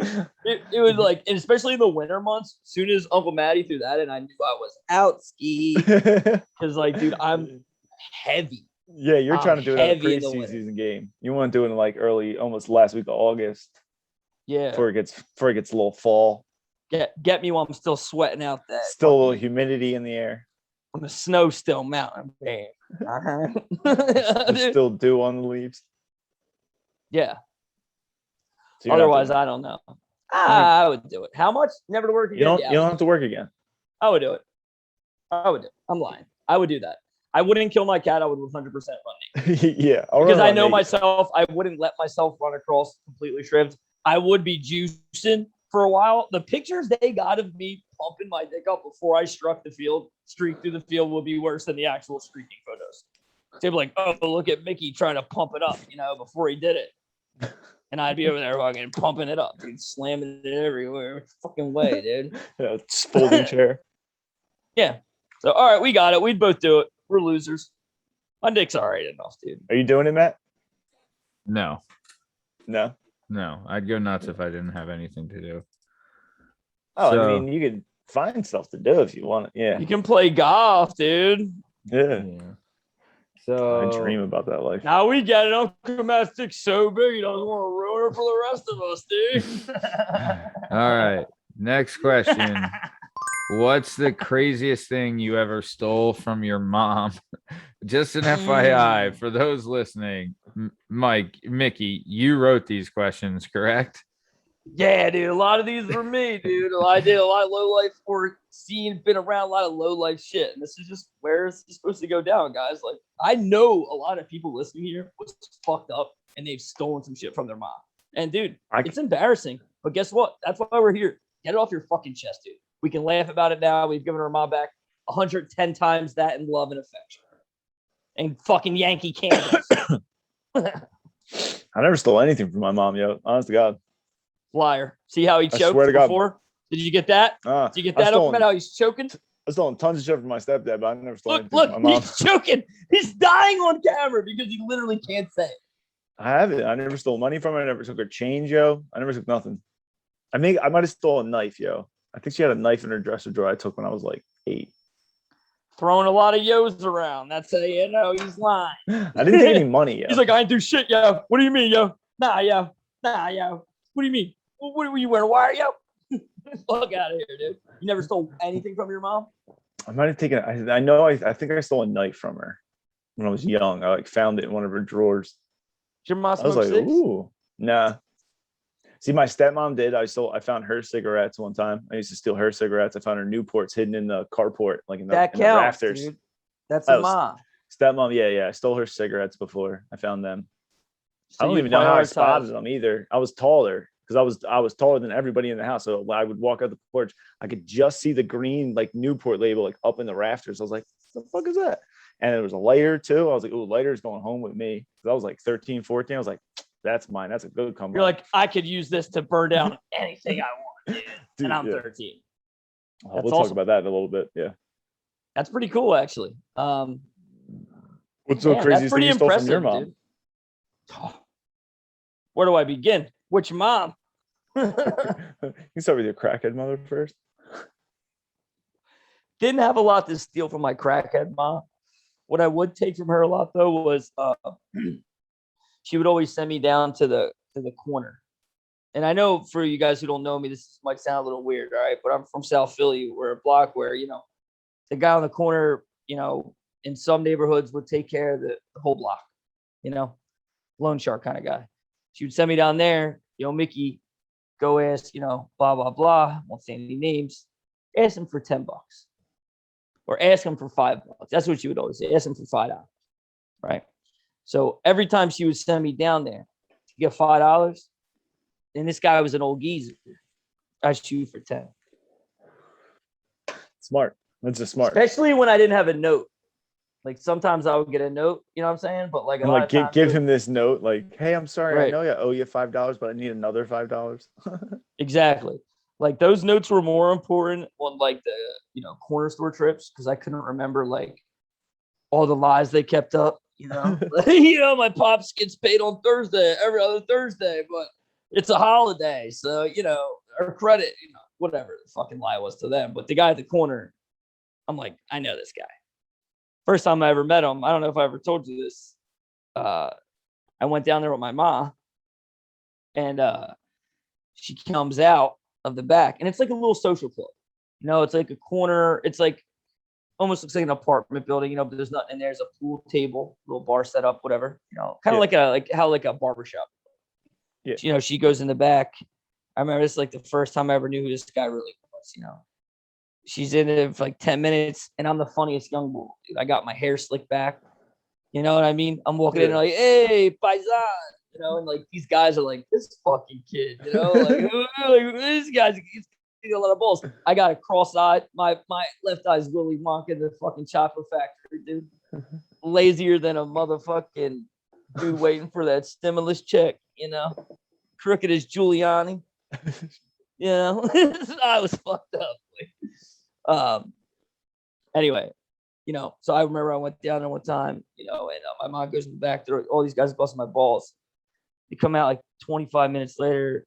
It was like, and especially in the winter months, as soon as Uncle Matty threw that in, I knew I was out ski. Because, like, dude, I'm heavy. Yeah, you're trying to do it in a heavy in the winter. preseason game. You want to do it in like early, almost last week of August. Yeah. Before it gets a little fall. Get me while I'm still sweating out that. Still a little humidity in the air. On the snow still mountain. There's still dew on the leaves. Yeah. So otherwise, I don't know. I would do it. How much? Never to work again. You don't have to work again. I would do it. I'm lying. I would do that. I wouldn't kill my cat. I would 100% run it. Yeah. Because I know myself. I wouldn't let myself run across completely shriveled. I would be juicing for a while. The pictures they got of me pumping my dick up before I streaked through the field will be worse than the actual streaking photos. They'd be like, oh, look at Mickey trying to pump it up, before he did it. And I'd be over there fucking pumping it up, dude, slamming it everywhere. Fucking way, dude. Yeah, it's folding chair. Yeah. So, all right, we got it. We'd both do it. We're losers. My dick's all right enough, dude. Are you doing it, Matt? No. No. No, I'd go nuts if I didn't have anything to do. Oh, so, I mean, you could find stuff to do if you want it. Yeah. You can play golf, dude. Yeah. So I dream about that life. Now we get it. Uncle Matt's dick so big he doesn't want to ruin it for the rest of us, dude. All right. Next question. What's the craziest thing you ever stole from your mom? Just an FYI for those listening, Mickey, you wrote these questions, correct? Yeah, dude. A lot of these were me, dude. I did a lot of low life or been around a lot of low life shit. And this is just where it's supposed to go down, guys. Like, I know a lot of people listening here was fucked up and they've stolen some shit from their mom. And dude, it's embarrassing. But guess what? That's why we're here. Get it off your fucking chest, dude. We can laugh about it now. We've given our mom back 110 times that in love and affection. And fucking Yankee candles. I never stole anything from my mom, yo. Honest to God. Liar. See how he choked before? Did you get that? Did you get that up about how he's choking? I stole tons of shit from my stepdad, but I never stole anything from my mom. He's choking. He's dying on camera because he literally can't say it. I haven't. I never stole money from her. I never took her change, yo. I never took nothing. I might have stolen a knife, yo. I think she had a knife in her dresser drawer I took when I was like 8. Throwing a lot of yos around. That's how you know he's lying. I didn't take any money, yo. He's like, I didn't do shit, yo. What do you mean, yo? Nah, yo. What do you mean? What were you wearing? Wire, yo? Fuck out of here, dude. You never stole anything from your mom? I might have taken. I think I stole a knife from her when I was young. I found it in one of her drawers. Did your mom I was like, ooh, nah. See, my stepmom did. I found her cigarettes one time. I used to steal her cigarettes. I found her Newports hidden in the carport, like in the rafters. Dude. That's a mom. Stepmom, yeah. I stole her cigarettes before. I found them. So I don't even know how I spotted them either. I was taller because I was taller than everybody in the house. So I would walk out the porch. I could just see the green like Newport label like up in the rafters. I was like, what the fuck is that? And there was a lighter too. I was like, ooh, lighter's going home with me. Because I was like 13, 14. I was like, that's mine. That's a good comeback. You're like, I could use this to burn down anything I want, dude. And I'm 13. We'll talk about that in a little bit. Yeah. That's pretty cool, actually. What's the craziest thing you stole from your mom? Dude. Where do I begin? Which mom? You can start with your crackhead mother first. Didn't have a lot to steal from my crackhead mom. What I would take from her a lot, though, was she would always send me down to the corner. And I know for you guys who don't know me, this might sound a little weird, all right? But I'm from South Philly. We're a block where, the guy on the corner, in some neighborhoods would take care of the whole block, loan shark kind of guy. She would send me down there, Mickey, go ask, blah, blah, blah. Won't say any names. ask him for $10 or ask him for $5. That's what she would always say. Ask him for $5, right? So every time she would send me down there to get $5, and this guy was an old geezer, I shoot for 10. Smart. That's just smart. Especially when I didn't have a note. Like sometimes I would get a note, you know what I'm saying? But like, give him this note, like, hey, I'm sorry, right. I know I owe you $5, but I need another $5. Exactly. Like those notes were more important on like the, corner store trips, because I couldn't remember like all the lies they kept up, my pops gets paid on Thursday, every other Thursday, but it's a holiday. So, or credit, whatever the fucking lie was to them. But the guy at the corner, I'm like, I know this guy. First time I ever met him, I don't know if I ever told you this. I went down there with my mom, and she comes out of the back, and it's like a little social club. It's like a corner. It's like almost looks like an apartment building, but there's nothing in there. There's a pool table, little bar set up, whatever. Kind of like how a barbershop. Yeah. She goes in the back. I remember this is like the first time I ever knew who this guy really was. She's in it for like 10 minutes, and I'm the funniest young boy. Dude, I got my hair slicked back. You know what I mean? I'm walking in like, hey, paisan. And like these guys are like, this fucking kid, like this guy's getting a lot of balls. I got a cross-eyed. My left eye is Willy Wonka, the fucking chocolate factory, dude. Lazier than a motherfucking dude waiting for that stimulus check, Crooked as Giuliani. I was fucked up. Anyway, so I remember I went down there one time, and my mom goes in the back there, all these guys busting my balls. They come out like 25 minutes later,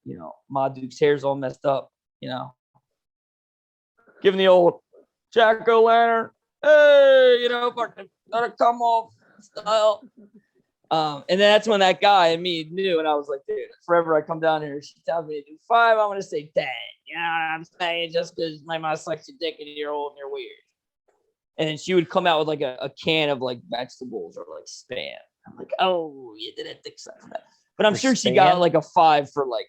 Ma Duke's hair's all messed up, giving the old jack-o'-lantern, hey, fucking let it come off style. And that's when that guy and me knew, and I was like, dude, forever I come down here, she tells me to do 5, I'm gonna say 10. You know what I'm saying? Just because my mom sucks your dick and you're old and you're weird. And then she would come out with like a can of like vegetables or like Spam. I'm like, oh, you didn't think so. But I'm sure she got like a 5 for like,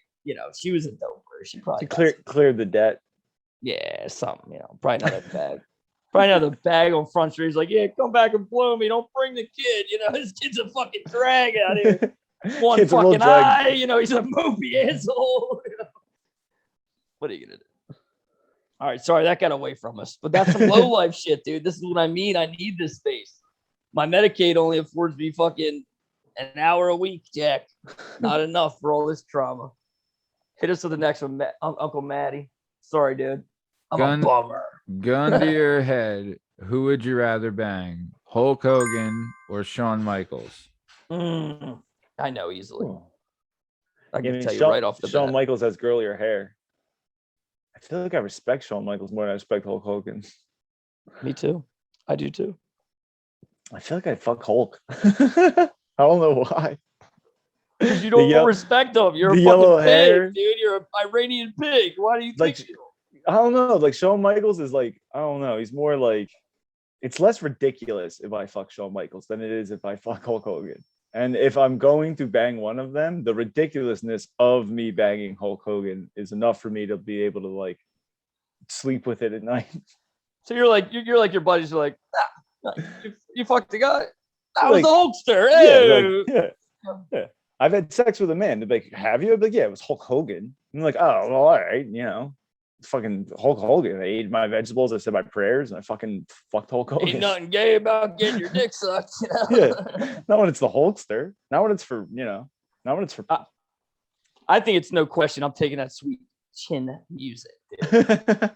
she was a doper. She probably cleared the debt. Yeah, something, probably another bag. Probably another bag on Front Street. He's like, yeah, come back and blow me. Don't bring the kid. This kid's a fucking drag out here. One kid's fucking eye. He's a mopey asshole. What are you going to do? All right, sorry, that got away from us. But that's some low life shit, dude. This is what I mean. I need this space. My Medicaid only affords me fucking an hour a week, Jack. Not enough for all this trauma. Hit us with the next one, Uncle Matty. Sorry, dude. I'm a bummer. Gun to your head. Who would you rather bang? Hulk Hogan or Shawn Michaels? I know easily. I can tell you right off the bat. Shawn Michaels has girlier hair. I feel like I respect Shawn Michaels more than I respect Hulk Hogan. Me too. I do too. I feel like I'd fuck Hulk. I don't know why. Because you don't respect him. You're a fucking pig, dude. You're an Iranian pig. Why do you think you? I don't know. Like Shawn Michaels is like, I don't know. He's more like, it's less ridiculous if I fuck Shawn Michaels than it is if I fuck Hulk Hogan. And if I'm going to bang one of them, the ridiculousness of me banging Hulk Hogan is enough for me to be able to like sleep with it at night. So you're like your buddies are like, you fucked the guy. That was the Hulkster. Hey. Yeah. I've had sex with a man. They're like, have you? I'm like, yeah, it was Hulk Hogan. I'm like, oh, well, all right, fucking Hulk Hogan. I ate my vegetables. I said my prayers, and I fucking fucked Hulk Hogan. Ain't nothing gay about getting your dick sucked. Yeah, not when it's the Hulkster. Not when it's for not when it's for. I think it's no question. I'm taking that sweet chin music. Dude.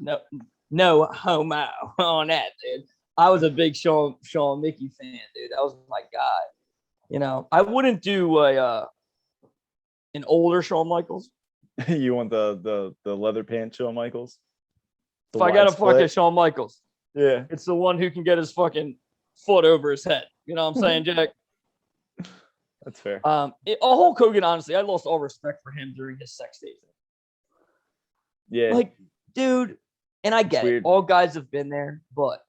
no homo on that, dude. I was a big Sean Mickey fan, dude. That was my guy. I wouldn't do an older Shawn Michaels. You want the leather pants Shawn Michaels? If I got to fuck a Shawn Michaels, yeah, it's the one who can get his fucking foot over his head. You know what I'm saying, Jack? That's fair. Hulk Hogan, honestly, I lost all respect for him during his sex days. Yeah, like, dude, and I get it. All guys have been there, but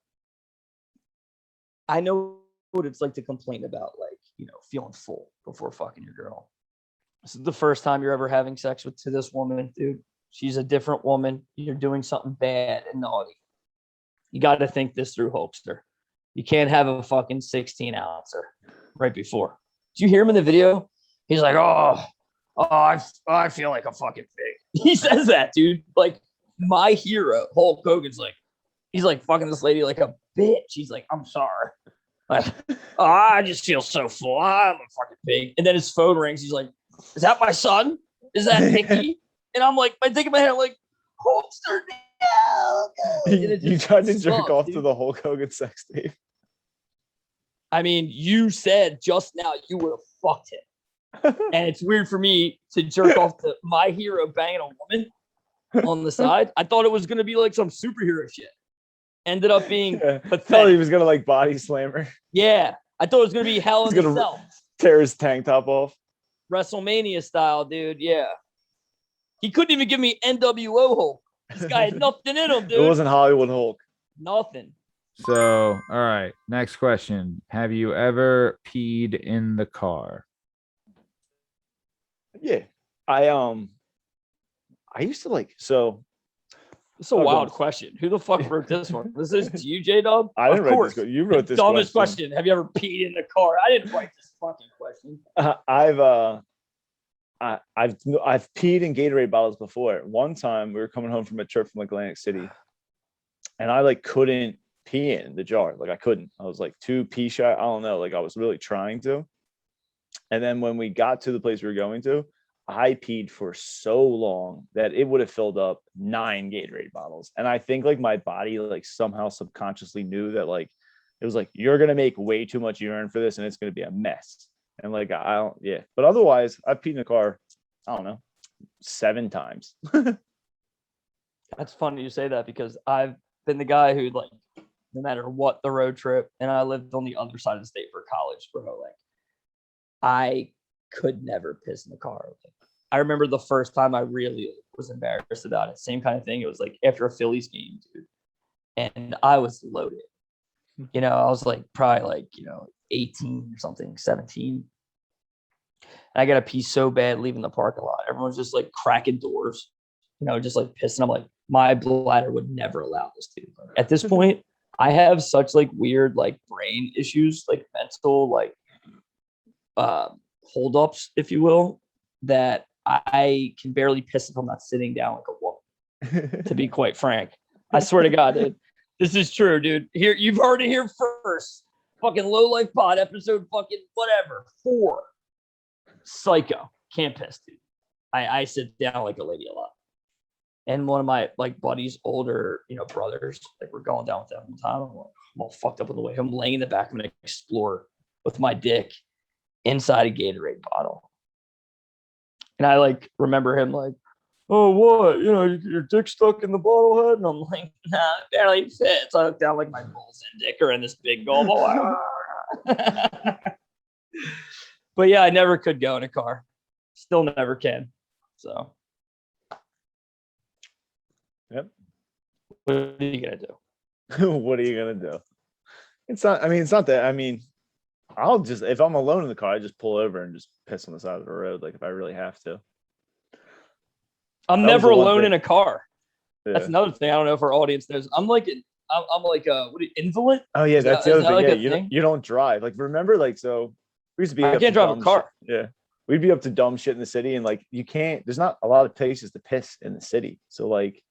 I know what it's like to complain about, like, feeling full before fucking your girl. This is the first time you're ever having sex to this woman, dude. She's a different woman. You're doing something bad and naughty. You got to think this through, Hulkster. You can't have a fucking 16 ouncer right before. Did you hear him in the video? He's like, I feel like a fucking pig. He says that, dude. Like, my hero, Hulk Hogan's like, he's like fucking this lady like a bitch. He's like, I'm sorry. Like, I just feel so full. I'm a fucking pig. And then his phone rings. He's like, is that my son? Is that Mickey? And I'm like, I think in my head, I'm like, Hulkster, no. You tried to jerk off to the Hulk Hogan sex tape. I mean, you said just now you would have fucked him. And it's weird for me to jerk off to my hero banging a woman on the side. I thought it was going to be like some superhero shit. Ended up being pathetic. I thought he was going to like body slam her. Yeah. I thought it was going to be Hell in a Cell. Tear his tank top off. WrestleMania style, dude. Yeah. He couldn't even give me NWO Hulk. This guy had nothing in him, dude. It wasn't Hollywood Hulk. Nothing. So, all right. Next question. Have you ever peed in the car? Yeah. I used to like, so. It's a wild question. Who the fuck wrote this one? Was this you, J-Dub? I didn't write this. You wrote this dumbest question. Have you ever peed in the car? I didn't write this fucking question. I've peed in Gatorade bottles before. One time we were coming home from a trip from Atlantic City, and I like couldn't pee in the jar. Like I couldn't. I was like too pee shy. I don't know. Like I was really trying to. And then when we got to the place we were going to, I peed for so long that it would have filled up 9 Gatorade bottles. And I think like my body like somehow subconsciously knew that like it was like, you're going to make way too much urine for this and it's going to be a mess. And like, I don't, yeah. But otherwise, I've peed in the car, I don't know, 7 times. That's funny you say that because I've been the guy who like, no matter what the road trip, and I lived on the other side of the state for college, bro. Like, I could never piss in the car. I remember the first time I really was embarrassed about it. Same kind of thing. It was like after a Phillies game, dude. And I was loaded. You know, I was like probably like, 18 or something, 17. And I got to pee so bad leaving the parking lot. Everyone's just like cracking doors, just like pissing. I'm like, my bladder would never allow this, dude. At this point, I have such like weird like brain issues, like mental, like holdups, if you will, that I can barely piss if I'm not sitting down like a woman, to be quite frank. I swear to God, dude. This is true, dude. Here, you've heard it here first. Fucking Low Life Pod episode fucking whatever. 4. Psycho. Can't piss, dude. I sit down like a lady a lot. And one of my like buddies, older, brothers, like we're going down with them one time. I'm all fucked up on the way home, laying in the back of an Explorer with my dick inside a Gatorade bottle. And I like remember him like, oh, what? Your dick stuck in the bottle head? And I'm like, nah, it barely fits. I look down like my balls and dick are in this big gulp. But yeah, I never could go in a car. Still never can. So. Yep. What are you going to do? What are you going to do? It's not that. I'll just, if I'm alone in the car, I just pull over and just piss on the side of the road. Like if I really have to. I'm never alone in a car. Yeah. That's another thing. I don't know if our audience knows. I'm like invalid. Oh yeah, that's the other thing. Yeah, you don't drive. Like remember, like so we used to be. I can't drive a car. Shit. Yeah, we'd be up to dumb shit in the city, and like you can't. There's not a lot of places to piss in the city, so like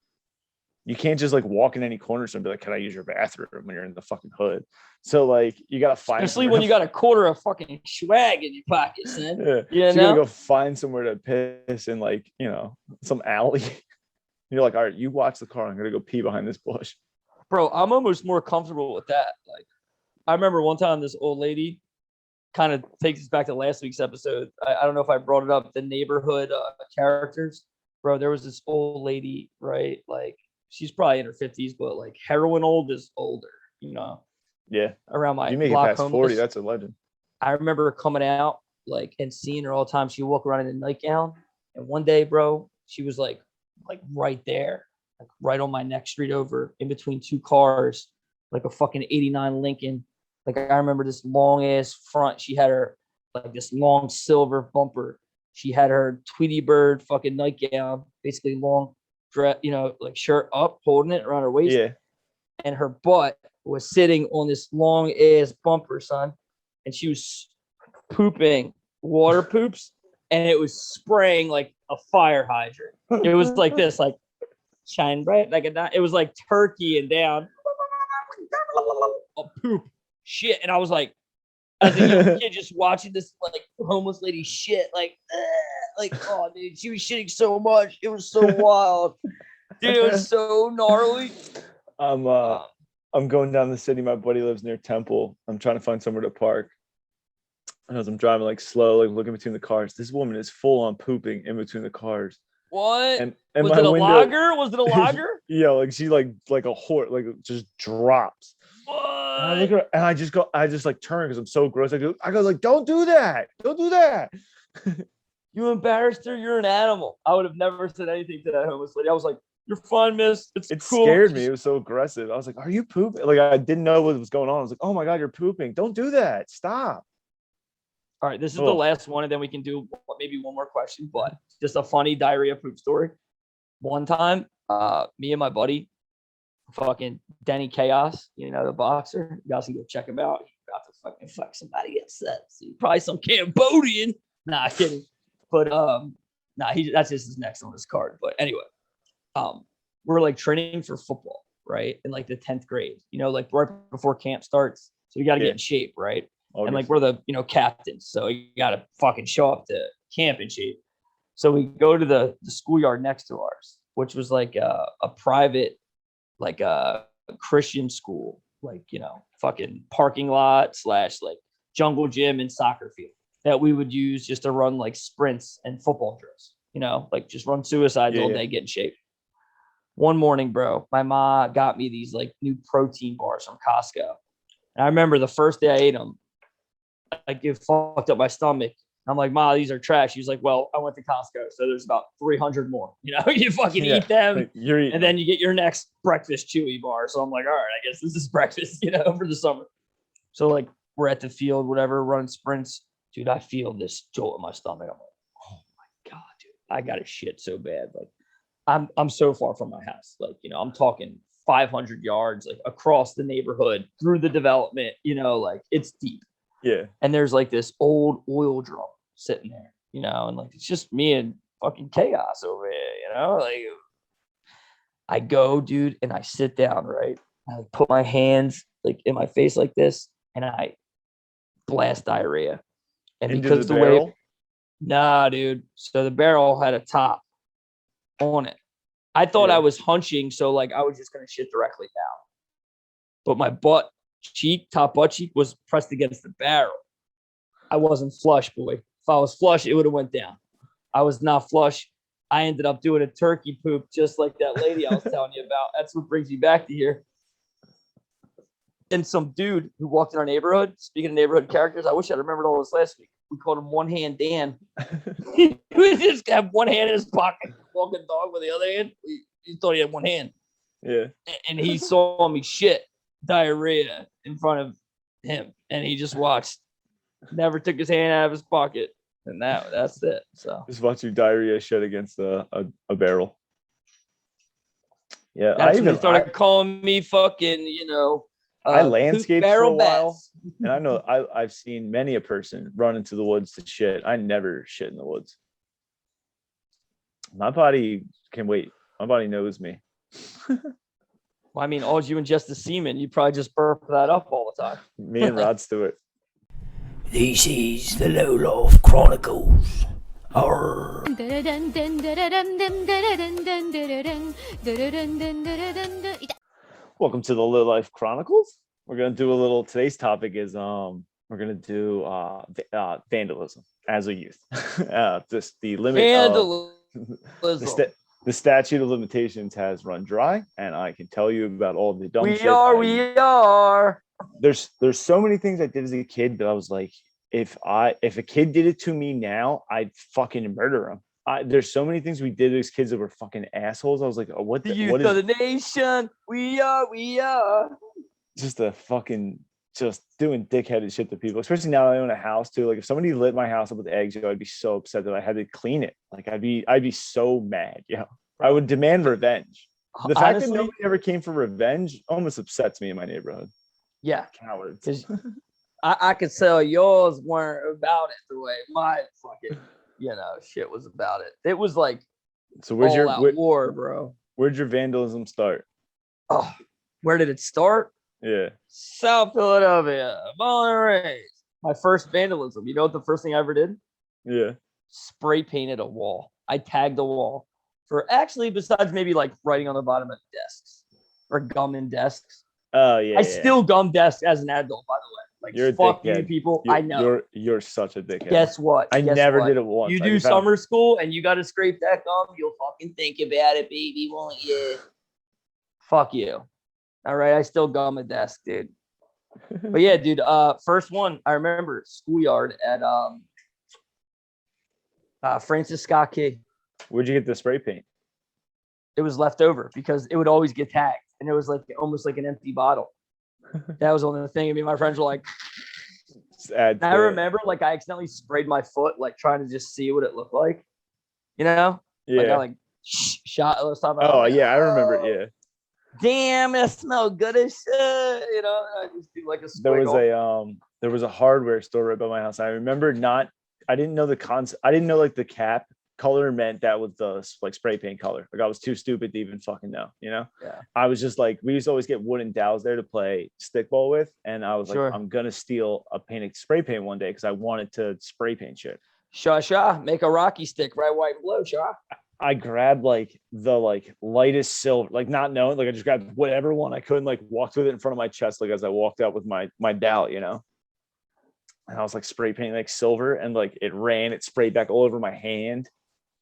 you can't just like walk in any corners and be like, "Can I use your bathroom?" when you're in the fucking hood. So like you gotta find. Especially when you got a quarter of fucking swag in your pocket, son. Yeah, you gotta go find somewhere to piss in, like some alley. You're like, all right, you watch the car. I'm gonna go pee behind this bush. Bro, I'm almost more comfortable with that. Like, I remember one time this old lady kind of takes us back to last week's episode. I don't know if I brought it up, the neighborhood characters. Bro, there was this old lady, right? Like, she's probably in her 50s, but like heroin old is older, Yeah. Around my you make block it past 40, that's a legend. I remember her coming out like and seeing her all the time. She would walk around in a nightgown. And one day, bro, she was like right there. Like right on my next street over in between 2 cars, like a fucking 89 Lincoln. Like I remember this long ass front. She had her like this long silver bumper. She had her Tweety Bird fucking nightgown, basically long like shirt up, holding it around her waist. Yeah. And her butt was sitting on this long ass bumper, son. And she was pooping water poops, and it was spraying like a fire hydrant. It was like this, like shine bright, like it was like turkey and down. A poop shit. And I was like, as a young kid, just watching this like homeless lady shit, like, oh dude, she was shitting so much. It was so wild. Dude, it was so gnarly. I'm going down the city. My buddy lives near Temple. I'm trying to find somewhere to park. And as I'm driving like slow, like looking between the cars, this woman is full on pooping in between the cars. What? And was it a lager? Was it a lager? Yeah, like she like a horse, like just drops. What? And I look at her, and I just like turn because I'm so gross. I go like, don't do that. Don't do that. You embarrassed her. You're an animal. I would have never said anything to that homeless lady. I was like, "You're fine, miss. It cool." Scared me. It was so aggressive. I was like, "Are you pooping?" Like I didn't know what was going on. I was like, "Oh my God, you're pooping. Don't do that. Stop." All right, this is the last one, and then we can do maybe one more question, but just a funny diarrhea poop story. One time, me and my buddy, fucking Denny Chaos, the boxer, you guys can go check him out. He's about to fucking fuck somebody upset. See, probably some Cambodian. Nah, kidding. But that's just his next on his card. But anyway, we're like training for football, right? In like the 10th grade, like right before camp starts. So you got to get in shape, right? And like we're the captains, so you gotta fucking show up to camp in shape. So we go to the schoolyard next to ours, which was like a private, like a Christian school, like fucking parking lot / like jungle gym and soccer field that we would use just to run like sprints and football drills. Like just run suicides all day, get in shape. One morning, bro, my mom got me these like new protein bars from Costco, and I remember the first day I ate them. Like it fucked up my stomach. I'm like, Ma, these are trash. She's like, well, I went to Costco, so there's about 300 more. You fucking eat them, and then you get your next breakfast Chewy bar. So I'm like, all right, I guess this is breakfast, for the summer. So like we're at the field, whatever, running sprints. Dude, I feel this jolt in my stomach. I'm like, oh my God, dude, I got to shit so bad. Like I'm so far from my house. Like, I'm talking 500 yards, like across the neighborhood, through the development, like it's deep. Yeah. And there's like this old oil drum sitting there, and like it's just me and fucking Chaos over here, like I go, dude, and I sit down, right? I put my hands like in my face like this, and I blast diarrhea. And into because the way, nah, dude. So the barrel had a top on it. I thought I was hunching, so like I was just gonna shit directly down. But my top butt cheek was pressed against the barrel. I wasn't flush, boy. If I was flush, it would have went down. I was not flush. I ended up doing a turkey poop just like that lady I was telling you about. That's what brings me back to here. And some dude who walked in our neighborhood, speaking of neighborhood characters, I wish I remembered all this last week. We called him One Hand Dan. He would just have one hand in his pocket, walking dog with the other hand. He thought he had one hand. Yeah. And he saw me shit diarrhea in front of him, and he just watched, never took his hand out of his pocket, and that's it. So just watch your diarrhea shit against a barrel. Yeah, that's when they started calling me fucking, I landscaped for a while, bats. And I know I've seen many a person run into the woods to shit. I never shit in the woods. My body can wait. My body knows me. Well, I mean, all you ingest the semen, you probably just burp that up all the time. Me and Rod Stewart. This is the Low Loft Chronicles. Arr. Welcome to the Low Life Chronicles. We're gonna do a little. Today's topic is we're gonna do vandalism as a youth. Just the limit. Vandalism. The statute of limitations has run dry, and I can tell you about all the dumb shit. We are. There's so many things I did as a kid that I was like, if a kid did it to me now, I'd fucking murder him. There's so many things we did as kids that were fucking assholes. I was like, what the youth of the nation? We are. Just just doing dickheaded shit to people, especially now I own a house too. Like if somebody lit my house up with eggs, I'd be so upset that I had to clean it. Like I'd be so mad. Yeah. I would demand revenge. The fact Honestly, that nobody ever came for revenge almost upsets me in my neighborhood. yeah, Cowards. because I could tell yours weren't about it the way my fucking shit was about it. It was like So where's all your out war, bro. where'd your vandalism start? Oh, where did it start? Yeah. South Philadelphia, born and raised. My first vandalism. You know what the first thing I ever did? Yeah. Spray painted a wall. I tagged a wall for actually, besides maybe like writing on the bottom of desks or gumming desks. Oh yeah. I still gum desks as an adult, by the way. Like, you're fuck you people. I know. You're such a dickhead. Guess what? I never did it once. You do summer school and you got to scrape that gum. You'll fucking think about it, baby, won't you? Fuck you. All right, I still gum a desk, dude. But yeah, dude. First one I remember schoolyard at Francis Scott Key. Where'd you get the spray paint? It was left over because it would always get tagged, and it was like almost like an empty bottle. That was only the thing. I mean, my friends were like, and I remember like I accidentally sprayed my foot, like trying to just see what it looked like. You know? Yeah. Like shot. Oh yeah, I remember it. Yeah. Damn, it smelled good as shit. You know, I just do like a squiggle. There was a hardware store right by my house. I remember I didn't know the concept. I didn't know like the cap color meant that was the like spray paint color. Like I was too stupid to even fucking know, you know? Yeah. I was just like, we used to always get wooden dowels there to play stickball with. And I was like, I'm going to steal a painted spray paint one day because I wanted to spray paint shit. Shaw, make a Rocky stick, red, white, and blue, Shaw. I grabbed like the lightest silver, like not knowing, like I just grabbed whatever one I could and like walked with it in front of my chest, like as I walked out with my dowel, you know? And I was like spray painting like silver and like it sprayed back all over my hand.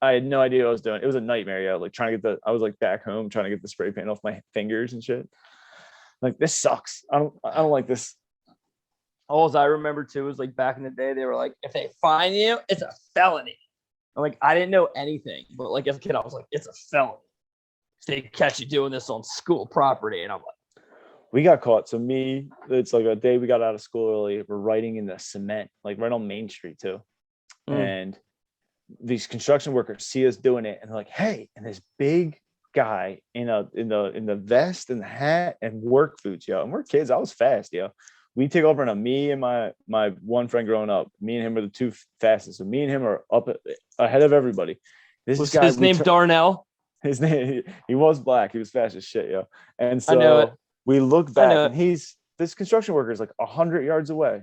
I had no idea what I was doing. It was a nightmare. Yeah. Like I was like back home trying to get the spray paint off my fingers and shit. Like, this sucks. I don't like this. All I remember too was like back in the day, they were like, if they find you, it's a felony. I'm like, I didn't know anything, but like as a kid, I was like, it's a felony. They catch you doing this on school property. And I'm like, we got caught. So it's like a day we got out of school early. We're writing in the cement, like right on Main Street too. And these construction workers see us doing it and they're like, hey, and this big guy in the vest and the hat and work boots, yo. And we're kids. I was fast, yo. We take over, and me and my one friend growing up, me and him are the two fastest. So me and him are up ahead of everybody. Was his name Darnell? His name, he was black. He was fast as shit, yo. And so we look back, and this construction worker is like 100 yards away.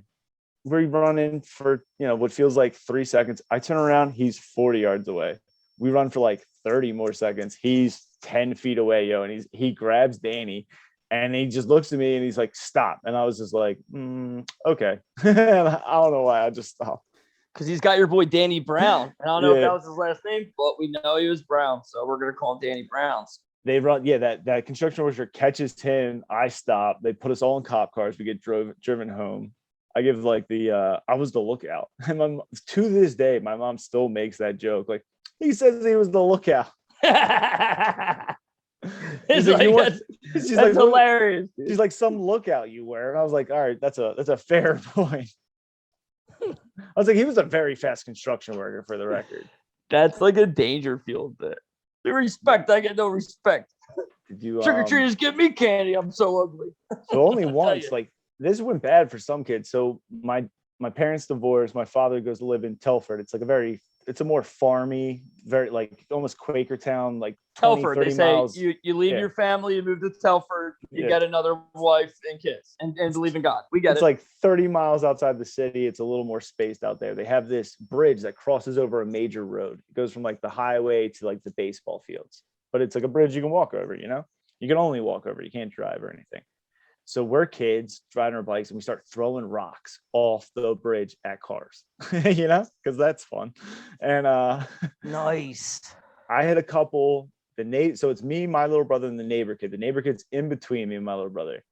We're running for, what feels like 3 seconds. I turn around, he's 40 yards away. We run for like 30 more seconds. He's 10 feet away, yo. And he grabs Danny and he just looks at me and he's like, stop. And I was just like, okay. I don't know why I just stopped. Because he's got your boy Danny Brown. And I don't know if that was his last name, but we know he was Brown. So we're going to call him Danny Browns. They run, that construction worker catches him. I stop. They put us all in cop cars. We get driven home. I give like I was the lookout. And to this day, my mom still makes that joke. Like, he says he was the lookout. She's like, that's hilarious. Dude. She's like, some lookout you were. And I was like, all right, that's a fair point. I was like, he was a very fast construction worker, for the record. That's like a Dangerfield bit. The respect, I get no respect. Did you trick-or-treaters give me candy? I'm so ugly. So only once, like, this went bad for some kids. So my parents divorced. My father goes to live in Telford. It's like it's a more farmy, very like almost Quaker town, like 20, Telford. 30 they say miles. you leave your family, you move to Telford, you get another wife and kids, and believe in God. We get it's like 30 miles outside the city. It's a little more spaced out there. They have this bridge that crosses over a major road. It goes from like the highway to like the baseball fields, but it's like a bridge you can walk over. You can only walk over. You can't drive or anything. So we're kids riding our bikes and we start throwing rocks off the bridge at cars, because that's fun. And nice. I had a couple, so it's me, my little brother, and the neighbor kid. The neighbor kid's in between me and my little brother.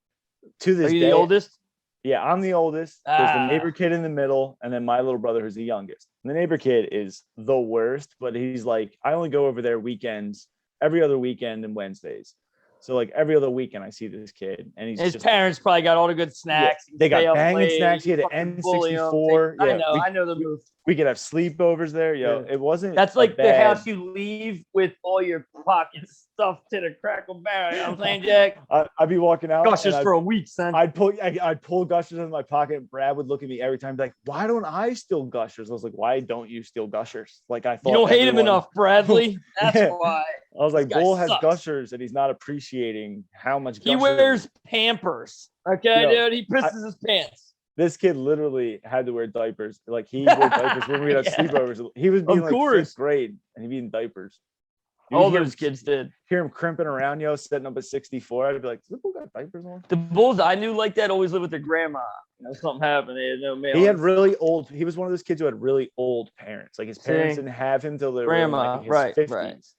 To this day, the oldest? Yeah, I'm the oldest. There's the neighbor kid in the middle, and then my little brother who's the youngest. And the neighbor kid is the worst, but he's like, I only go over there weekends, every other weekend and Wednesdays. So like every other weekend I see this kid, and his parents probably got all the good snacks. Yeah, they got banging snacks. He had an N64. I know the move. We could have sleepovers there. It wasn't. That's like the house you leave with all your pockets stuffed to the crackle barrel. You know what I'm saying, Jack? I'd be walking out. Gushers for a week, son. I'd pull Gushers in my pocket. Brad would look at me every time, be like, "Why don't I steal Gushers?" I was like, "Why don't you steal Gushers?" Like I thought you don't hate him enough, Bradley. That's why. I was like, Bull has Gushers, and he's not appreciating how much Gushers. He wears Pampers. Okay, dude. He pisses his pants. This kid literally had to wear diapers. Like he wore diapers when we had sleepovers. He was being like 5th grade, and he'd be in diapers. All those kids did. Hear him crimping around, setting up at 64. I'd be like, "Does the Bull got diapers on?" The Bulls I knew like that always lived with their grandma. Something happened. They had no mail. He had really old. He was one of those kids who had really old parents. Like his parents didn't have him till they were in like his 50s.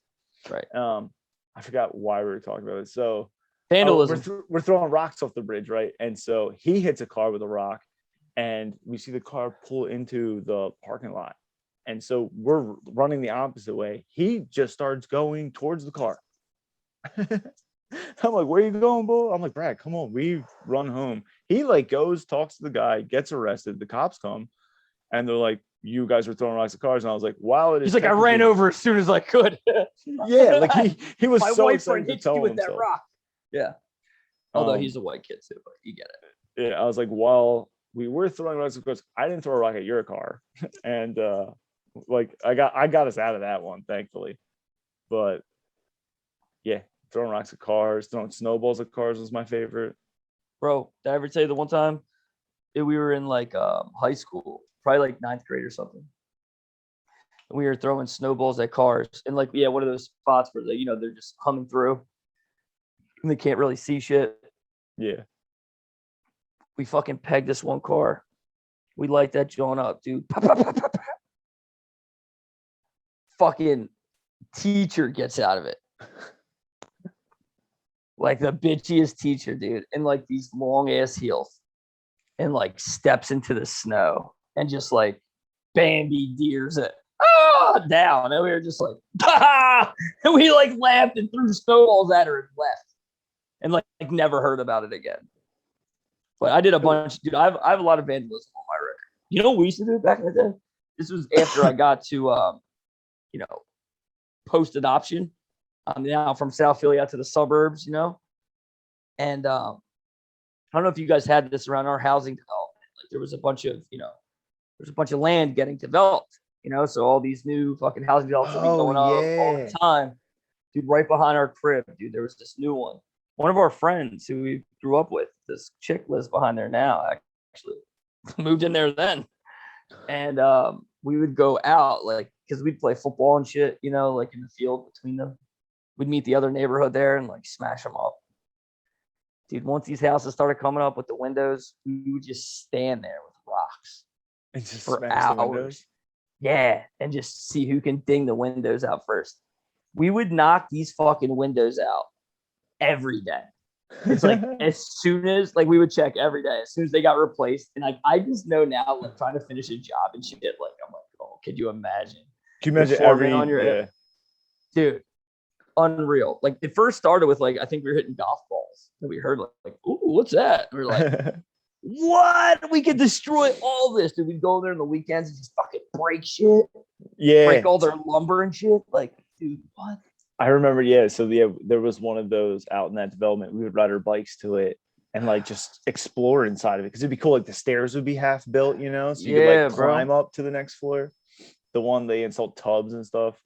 Right. I forgot why we were talking about it. So vandalism. We're throwing rocks off the bridge, right? And so he hits a car with a rock, and we see the car pull into the parking lot. And so we're running the opposite way. He just starts going towards the car. I'm like, "Where you going, Bull?" I'm like, "Brad, come on, we run home." He like goes, talks to the guy, gets arrested. The cops come, and they're like, "You guys were throwing rocks at cars." And I was like, "Wow, it is." He's like, "I ran over as soon as I could." Yeah, like he was my so white excited friend to hit tell you with himself. that rock. Yeah. Although he's a white kid too, but you get it. Yeah, I was like, "While we were throwing rocks at cars, I didn't throw a rock at your car," and like I got us out of that one, thankfully. But yeah, throwing rocks at cars, throwing snowballs at cars was my favorite. Bro, did I ever tell you the one time we were in like high school, probably like 9th grade or something, and we were throwing snowballs at cars, and like one of those spots where they're just coming through and they can't really see shit. Yeah. We fucking pegged this one car. We light that joint up, dude. Pop, pop, pop, pop, pop. Fucking teacher gets out of it. Like the bitchiest teacher, dude, in like these long ass heels, and like steps into the snow and just like Bambi deers it down. And we were just like, and we like laughed and threw snowballs at her and left, and like never heard about it again. But I did a bunch, dude. I have a lot of vandalism on my record. You know what we used to do back in the day? This was after I got to post adoption. I'm now from South Philly out to the suburbs, and I don't know if you guys had this around our housing development. Like there was a bunch of land getting developed, so all these new fucking housing developments would be going up all the time. Dude, right behind our crib, dude, there was this new one. One of our friends who we grew up with, this chick lives behind there now, actually moved in there then. And we would go out, like, because we'd play football and shit, like in the field between them. We'd meet the other neighborhood there and like smash them up. Dude, once these houses started coming up with the windows, we would just stand there with rocks and just for hours. Yeah, and just see who can ding the windows out first. We would knock these fucking windows out every day. It's like as soon as we would check every day, as soon as they got replaced. And I just know now, like trying to finish a job and shit, like I'm like, oh, could you imagine? Can you imagine every on your head? Dude, unreal. Like it first started with I think we were hitting golf balls. And we heard like, ooh, what's that? And we were like, what? We could destroy all this. Dude, we'd go there on the weekends and just fucking break shit. Yeah. Break all their lumber and shit. Like, dude, what? I remember, yeah. So there was one of those out in that development. We would ride our bikes to it and like just explore inside of it because it'd be cool. Like the stairs would be half built, so you could like climb up to the next floor. The one they installed tubs and stuff.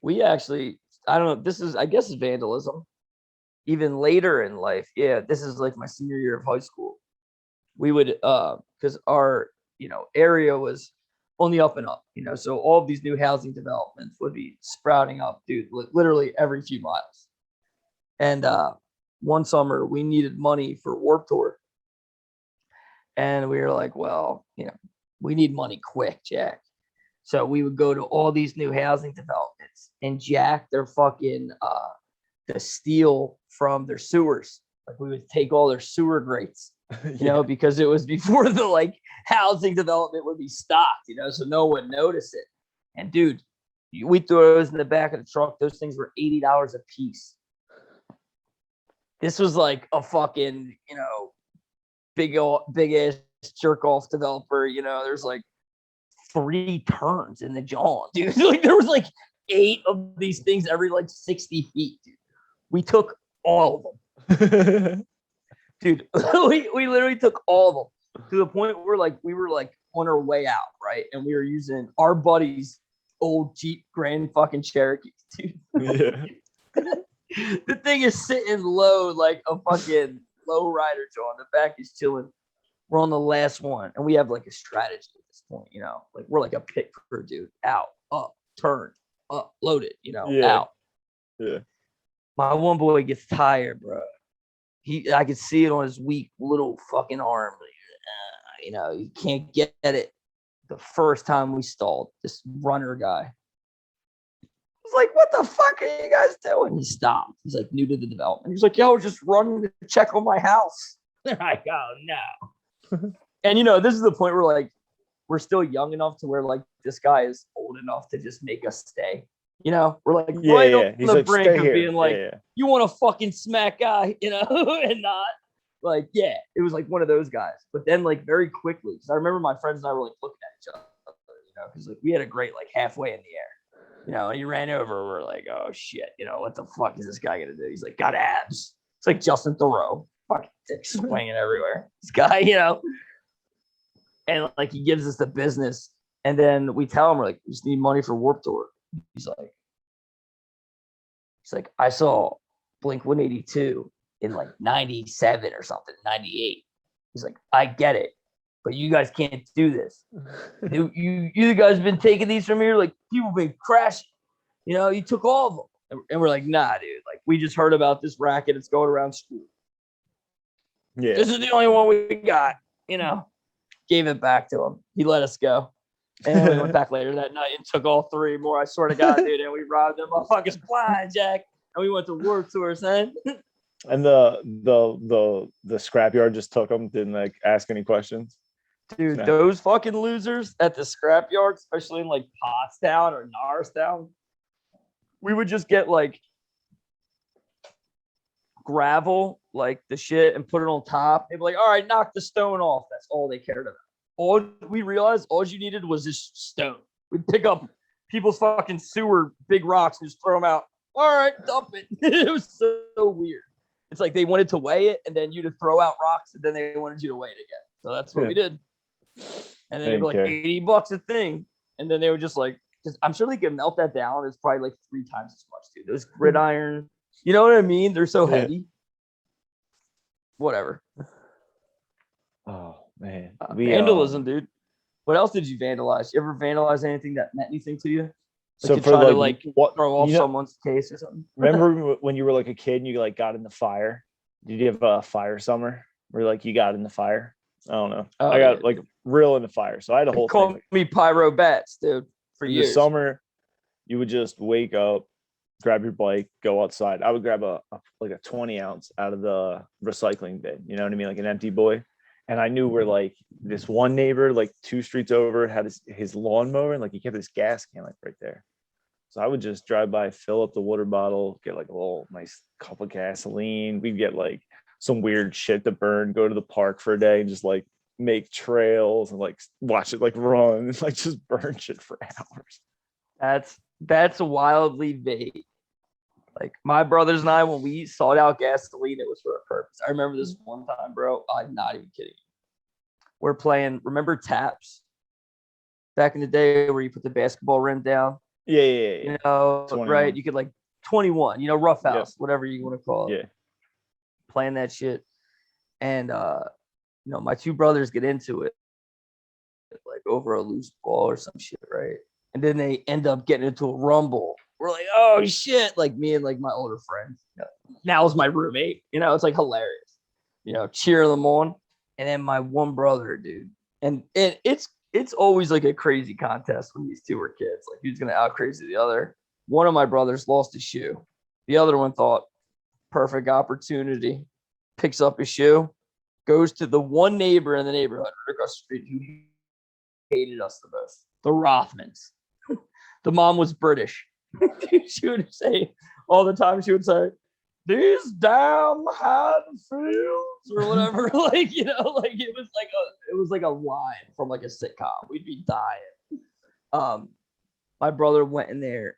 We actually, I don't know. I guess, is vandalism. Even later in life, this is like my senior year of high school. We would, because our area was on the up and up, so all of these new housing developments would be sprouting up, dude, literally every few miles. And one summer we needed money for Warped Tour. And we were like, well, we need money quick, Jack. So we would go to all these new housing developments and jack their fucking, the steel from their sewers. Like we would take all their sewer grates. Because it was before the housing development would be stocked, so no one noticed it. And dude, we threw those in the back of the truck. Those things were $80 a piece. this was like a fucking, big ass jerk off developer. There's like 3 turns in the John, dude. Like there was like 8 of these things every like 60 feet, dude. We took all of them. Dude, we literally took all of them to the point where like we were like on our way out, right? And we were using our buddy's old Jeep Grand fucking Cherokee, dude. Yeah. The thing is sitting low like a fucking low rider, John. The back is chilling. We're on the last one, and we have like a strategy at this point, like we're like a pit crew, dude. Out, up, turn, up, loaded, out. Yeah. My one boy gets tired, bro. I could see it on his weak little fucking arm. He can't get it. The first time we stalled, this runner guy was like, "What the fuck are you guys doing?" He stopped. He's like new to the development. He's like, "Yo, just running to check on my house." They're like, "Oh no." And this is the point where like we're still young enough to where like this guy is old enough to just make us stay. We're like on He's the like, brink "Stay of here." being like, Yeah. you want to fucking smack guy, and not like, yeah, it was like one of those guys. But then like very quickly, because I remember my friends and I were like looking at each other, because like we had a great like halfway in the air, and he ran over. We're like, oh shit, what the fuck is this guy gonna do? He's like, got abs. It's like Justin Thoreau, fucking dick swinging everywhere. This guy, and like he gives us the business, and then we tell him we're like, we just need money for Warped Tour. He's like, I saw Blink-182 in like 97 or something, 98. He's like, I get it, but you guys can't do this. You guys been taking these from here, like people been crashing. You took all of them, and we're like, nah, dude. Like we just heard about this racket. It's going around school. Yeah. This is the only one we got. Gave it back to him. He let us go. And then we went back later that night and took all 3 more. I swear to God, dude. And we robbed them motherfuckers blind, Jack. And we went to Warped Tour, son. And the scrapyard just took them, didn't like ask any questions. Dude, those fucking losers at the scrapyard, especially in like Pottstown or Norristown, we would just get like gravel, like the shit, and put it on top. They'd be like, all right, knock the stone off. That's all they cared about. All we realized, all you needed was this stone. We'd pick up people's fucking sewer big rocks and just throw them out. All right, dump it. It was so weird. It's like they wanted to weigh it, and then you to throw out rocks, and then they wanted you to weigh it again. So that's what we did. And then it was like $80 a thing. And then they were just like, I'm sure they could melt that down. It's probably like 3 times as much, dude. Those gridiron, you know what I mean? They're so heavy. Whatever. Oh man, vandalism, dude. What else did you vandalize? You ever vandalize anything that meant anything to you? Like so to for try like to what, throw off someone's case or something? Remember when you were like a kid and you like got in the fire? Did you have a fire summer where like you got in the fire? I don't know. I got like real in the fire, so I had a whole call thing. Me Pyro Bats, dude. For years. In the summer, you would just wake up, grab your bike, go outside. I would grab a 20 ounce out of the recycling bin. You know what I mean, like an empty boy. And I knew where like this one neighbor, like 2 streets over, had his lawnmower, and like he kept his gas can like right there. So I would just drive by, fill up the water bottle, get like a little nice cup of gasoline. We'd get like some weird shit to burn, go to the park for a day and just like make trails and like watch it like run and like just burn shit for hours. That's wildly vague. Like my brothers and I, when we sought out gasoline, it was for a purpose. I remember this one time, bro. I'm not even kidding. We're playing, remember taps? Back in the day where you put the basketball rim down. Yeah. You know, 21. Right? You could like 21, rough house, whatever you want to call it. Yeah. Playing that shit. And my 2 brothers get into it like over a loose ball or some shit, right? And then they end up getting into a rumble. We're like, oh shit, like me and like my older friend. Now is my roommate. It's like hilarious. Cheering them on. And then my one brother, dude. And it's always like a crazy contest when these 2 were kids. Like who's gonna out crazy the other. One of my brothers lost his shoe. The other one thought, perfect opportunity. Picks up his shoe, goes to the one neighbor in the neighborhood right across the street who hated us the most. The Rothmans. The mom was British. She would say all the time, she would say, these damn Hatfields or whatever. Like, you know, like it was like a line from like a sitcom. We'd be dying. My brother went in there,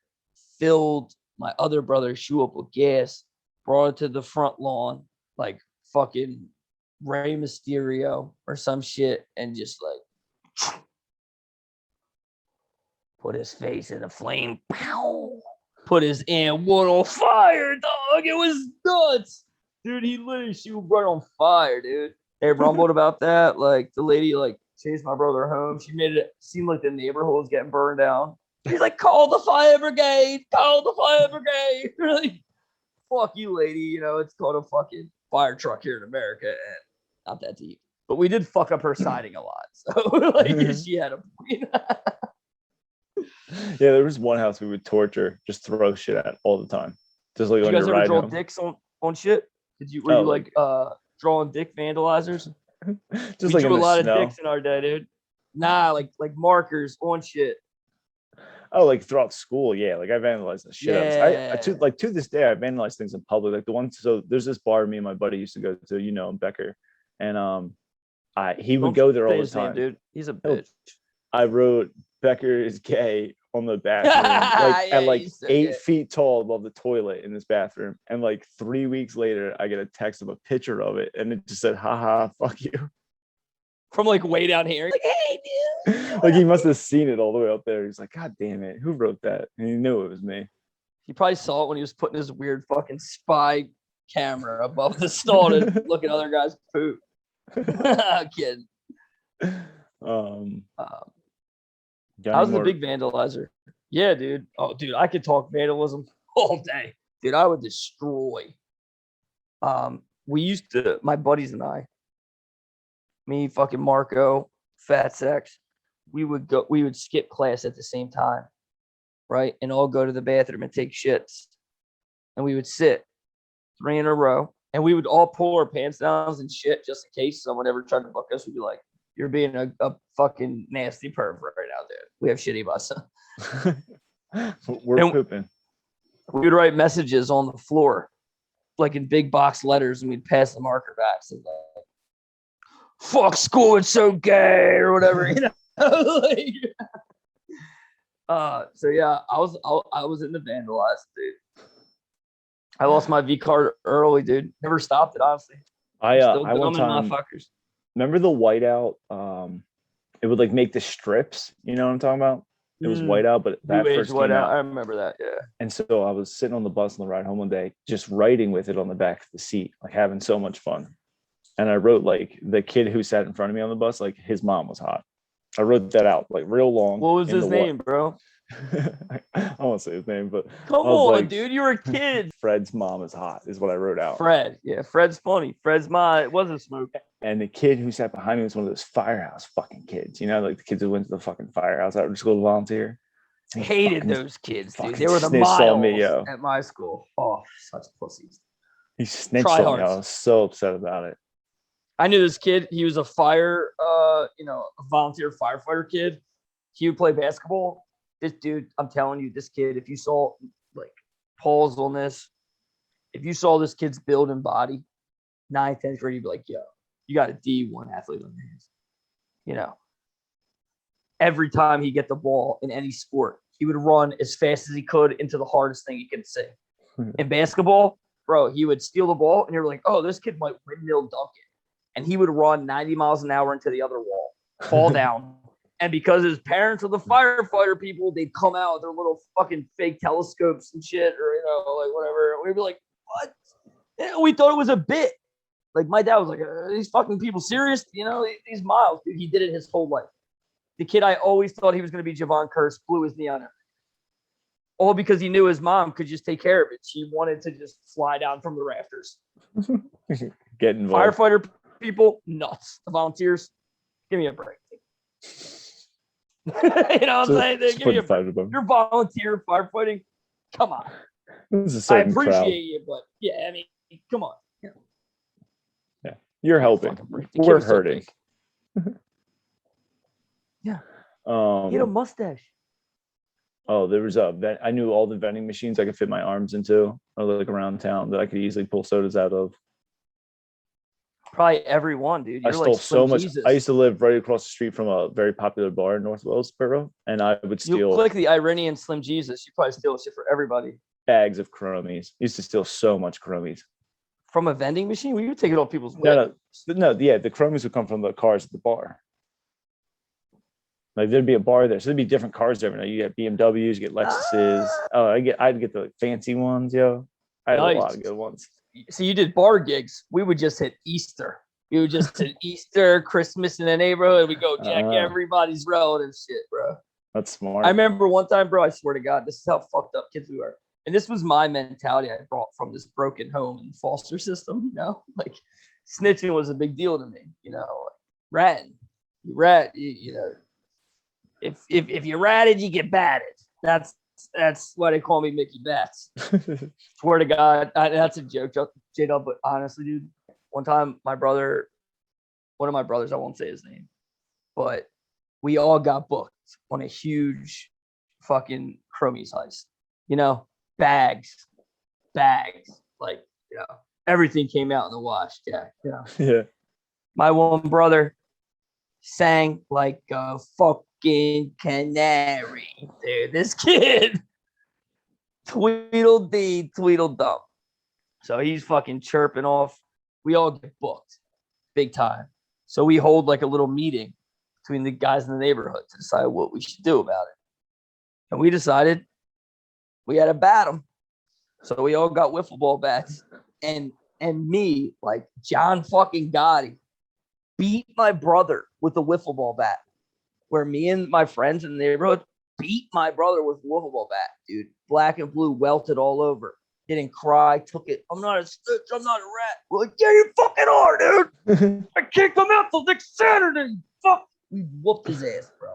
filled my other brother's shoe up with gas, brought it to the front lawn, like fucking Rey Mysterio or some shit, and just like put his face in the flame. Pow! Put his one on fire, dog. It was nuts. Dude, he literally shoot right on fire, dude. They rumbled about that. Like the lady like chased my brother home. She made it seem like the neighborhood was getting burned down. He's like, call the fire brigade, call the fire brigade. Really? Fuck you, lady. You know, it's called a fucking fire truck here in America, and not that deep. But we did fuck up her siding a lot. So like she had a point. Yeah, there was one house we would torture, just throw shit at all the time. Just like Did on you guys your ever ride draw home. dicks on shit? Were you like drawing dick vandalizers? Just we like drew in a lot snow. of dicks in our day, dude. Nah, like markers on shit. Oh, like throughout school, yeah. Like I vandalized the shit out of this. To this day, I vandalize things in public. Like the one, so there's this bar me and my buddy used to go to, you know, Becker, and he would go there all the time. Dude, he's a bitch. I wrote Becker is gay on the bathroom, at 8 feet tall above the toilet in this bathroom. And like 3 weeks later, I get a text of a picture of it, and it just said, "Haha, fuck you." From like way down here. Like, hey, dude. Like he must have seen it all the way up there. He's like, God damn it, who wrote that? And he knew it was me. He probably saw it when he was putting his weird fucking spy camera above the stall to look at other guys' poop. Kidding. I was a big vandalizer. Yeah, dude. Oh, dude, I could talk vandalism all day. Dude, I would destroy. We used to, my buddies and I, me, fucking Marco, Fat Sex, we would skip class at the same time, right? And all go to the bathroom and take shits. And we would sit 3 in a row, and we would all pull our pants down and shit just in case someone ever tried to fuck us. We'd be like, you're being a fucking nasty pervert right now, dude. We have shitty butts. We're pooping. We would write messages on the floor, like in big box letters, and we'd pass the marker back. So like, fuck school, it's so gay, or whatever, you know. So yeah, I was into vandalizing, dude. I lost my V card early, dude. Never stopped it, honestly. I one time, motherfuckers. Remember the whiteout? It would like make the strips. You know what I'm talking about? It was whiteout, but that first came out. I remember that. Yeah. And so I was sitting on the bus on the ride home one day, just writing with it on the back of the seat, like having so much fun. And I wrote like the kid who sat in front of me on the bus, like his mom was hot. I wrote that out like real long. What was his name, bro? I won't say his name, but come on, like, dude, you were a kid. Fred's mom is hot, is what I wrote out. Fred, yeah, Fred's funny. Fred's mom, it wasn't smoke. And the kid who sat behind me was one of those firehouse fucking kids, you know, like the kids who went to the fucking firehouse after school to volunteer. Hated those kids, dude. They were the miles at my school. Oh, such pussies. He snitched on me. I was so upset about it. I knew this kid. He was a a volunteer firefighter kid. He would play basketball. This dude, I'm telling you, this kid, if you saw, like, pause on this, if you saw this kid's build and body, 9th, 10th grade, you'd be like, yo, you got a D1 athlete on your hands. You know, every time he get the ball in any sport, he would run as fast as he could into the hardest thing he could see. In basketball, bro, he would steal the ball, and you're like, oh, this kid might windmill dunk it. And he would run 90 miles an hour into the other wall, fall down. And because his parents were the firefighter people, they'd come out with their little fucking fake telescopes and shit, or, you know, like whatever. We'd be like, what? And we thought it was a bit. Like, my dad was like, are these fucking people serious? You know, these miles. Dude, he did it his whole life. The kid I always thought he was going to be Javon Curse blew his knee on him. All because he knew his mom could just take care of it. She wanted to just fly down from the rafters. Get involved. Firefighter people, nuts. The volunteers, give me a break. You know what I'm saying? Give me a break. You're volunteer firefighting. Come on. I appreciate you, but yeah, I mean, come on. Yeah, you're helping. We're hurting. Yeah. He had a mustache. Oh, there was I knew all the vending machines I could fit my arms into, or like around town that I could easily pull sodas out of. Probably every one, dude. I You're stole like so much. Jesus. I used to live right across the street from a very popular bar in North Wellsboro, and I would You steal click the Iranian Slim Jesus. You probably steal shit for everybody. bags of Chromies. Used to steal so much Chromies. From a vending machine? We would take it off people's No, yeah, the Chromies would come from the cars at the bar. Like there'd be a bar there, so there'd be different cars every night. You get BMWs, you get Lexuses. Oh, I'd get the fancy ones, yo. I had a lot of good ones. So you did bar gigs. We would just hit Easter. We would just hit Easter, Christmas in the neighborhood. We go jack everybody's relative shit, bro. That's smart. I remember one time, bro, I swear to God, this is how fucked up kids we were. And this was my mentality I brought from this broken home and foster system, you know? Like, snitching was a big deal to me, you know? Ratting. You rat, you know. If you ratted, you get batted. That's why they call me Mickey Bats. Swear to God, that's a joke, J-Dub, but honestly, dude, one time one of my brothers, I won't say his name, but we all got booked on a huge fucking Chromies heist. You know, bags, like, you know, everything came out in the wash, Jack. You know, yeah. My one brother sang like a fucking canary, dude. This kid, Tweedledee, Tweedledum. So he's fucking chirping off. We all get booked, big time. So we hold like a little meeting between the guys in the neighborhood to decide what we should do about it. And we decided we had to bat them. So we all got wiffle ball bats. And me, like John fucking Gotti, beat my brother with a wiffle ball bat. Where me and my friends in the neighborhood beat my brother with a wiffle ball bat, dude. Black and blue, welted all over. Didn't cry, took it. I'm not a snitch, I'm not a rat. We're like, yeah, you fucking are, dude. I can't come out till next Saturday. Fuck. We whooped his ass, bro.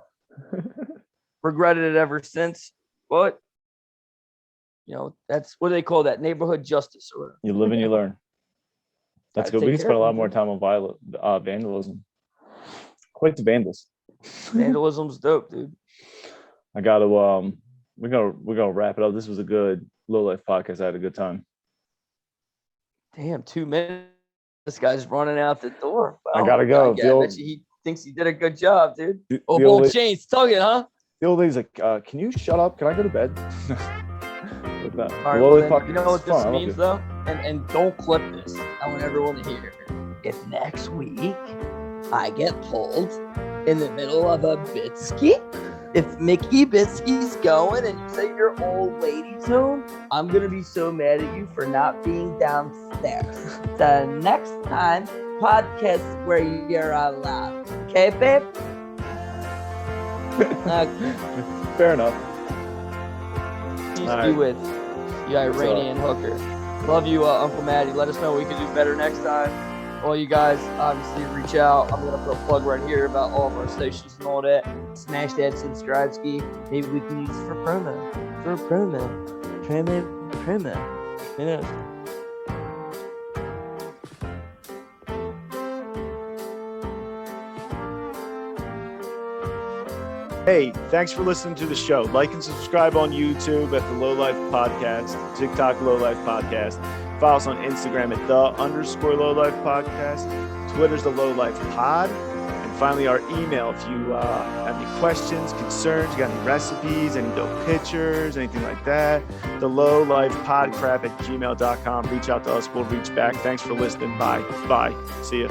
Regretted it ever since. But, you know, that's what do they call that? Neighborhood justice or whatever. You live and you learn. That's good. We can spend a lot more time on vandalism. Quite the vandals. Vandalism's dope, dude. I gotta we're gonna wrap it up. This was a good Low Life podcast. I had a good time. Damn, 2 minutes. This guy's running out the door. I gotta go. I bet you he thinks he did a good job, dude. Old Shane's tugging, huh? The old lady's like, can you shut up? Can I go to bed? All right, well, you know what this means, though? And don't clip this. I want everyone to hear. If next week I get pulled in the middle of a Bitsky, if Mickey Bitsky's going and you say your old lady tune, I'm going to be so mad at you for not being downstairs. The next time, podcast where you're allowed. Okay, babe? Fair enough. Peace be with you, Iranian hooker. Love you, Uncle Maddie. Let us know what we can do better next time. All you guys, obviously, reach out. I'm going to put a plug right here about all of our socials and all that. Smash that subscribe ski. Maybe we can use it for promo. Promo. Who knows? Hey, thanks for listening to the show. Like and subscribe on YouTube at the Low Life Podcast, TikTok Low Life Podcast. Follow us on Instagram at _Low Life Podcast. Twitter's the Low Life Pod. And finally, our email. If you have any questions, concerns, you got any recipes, any dope pictures, anything like that, the lowlifepodcrap@gmail.com. Reach out to us. We'll reach back. Thanks for listening. Bye. See ya.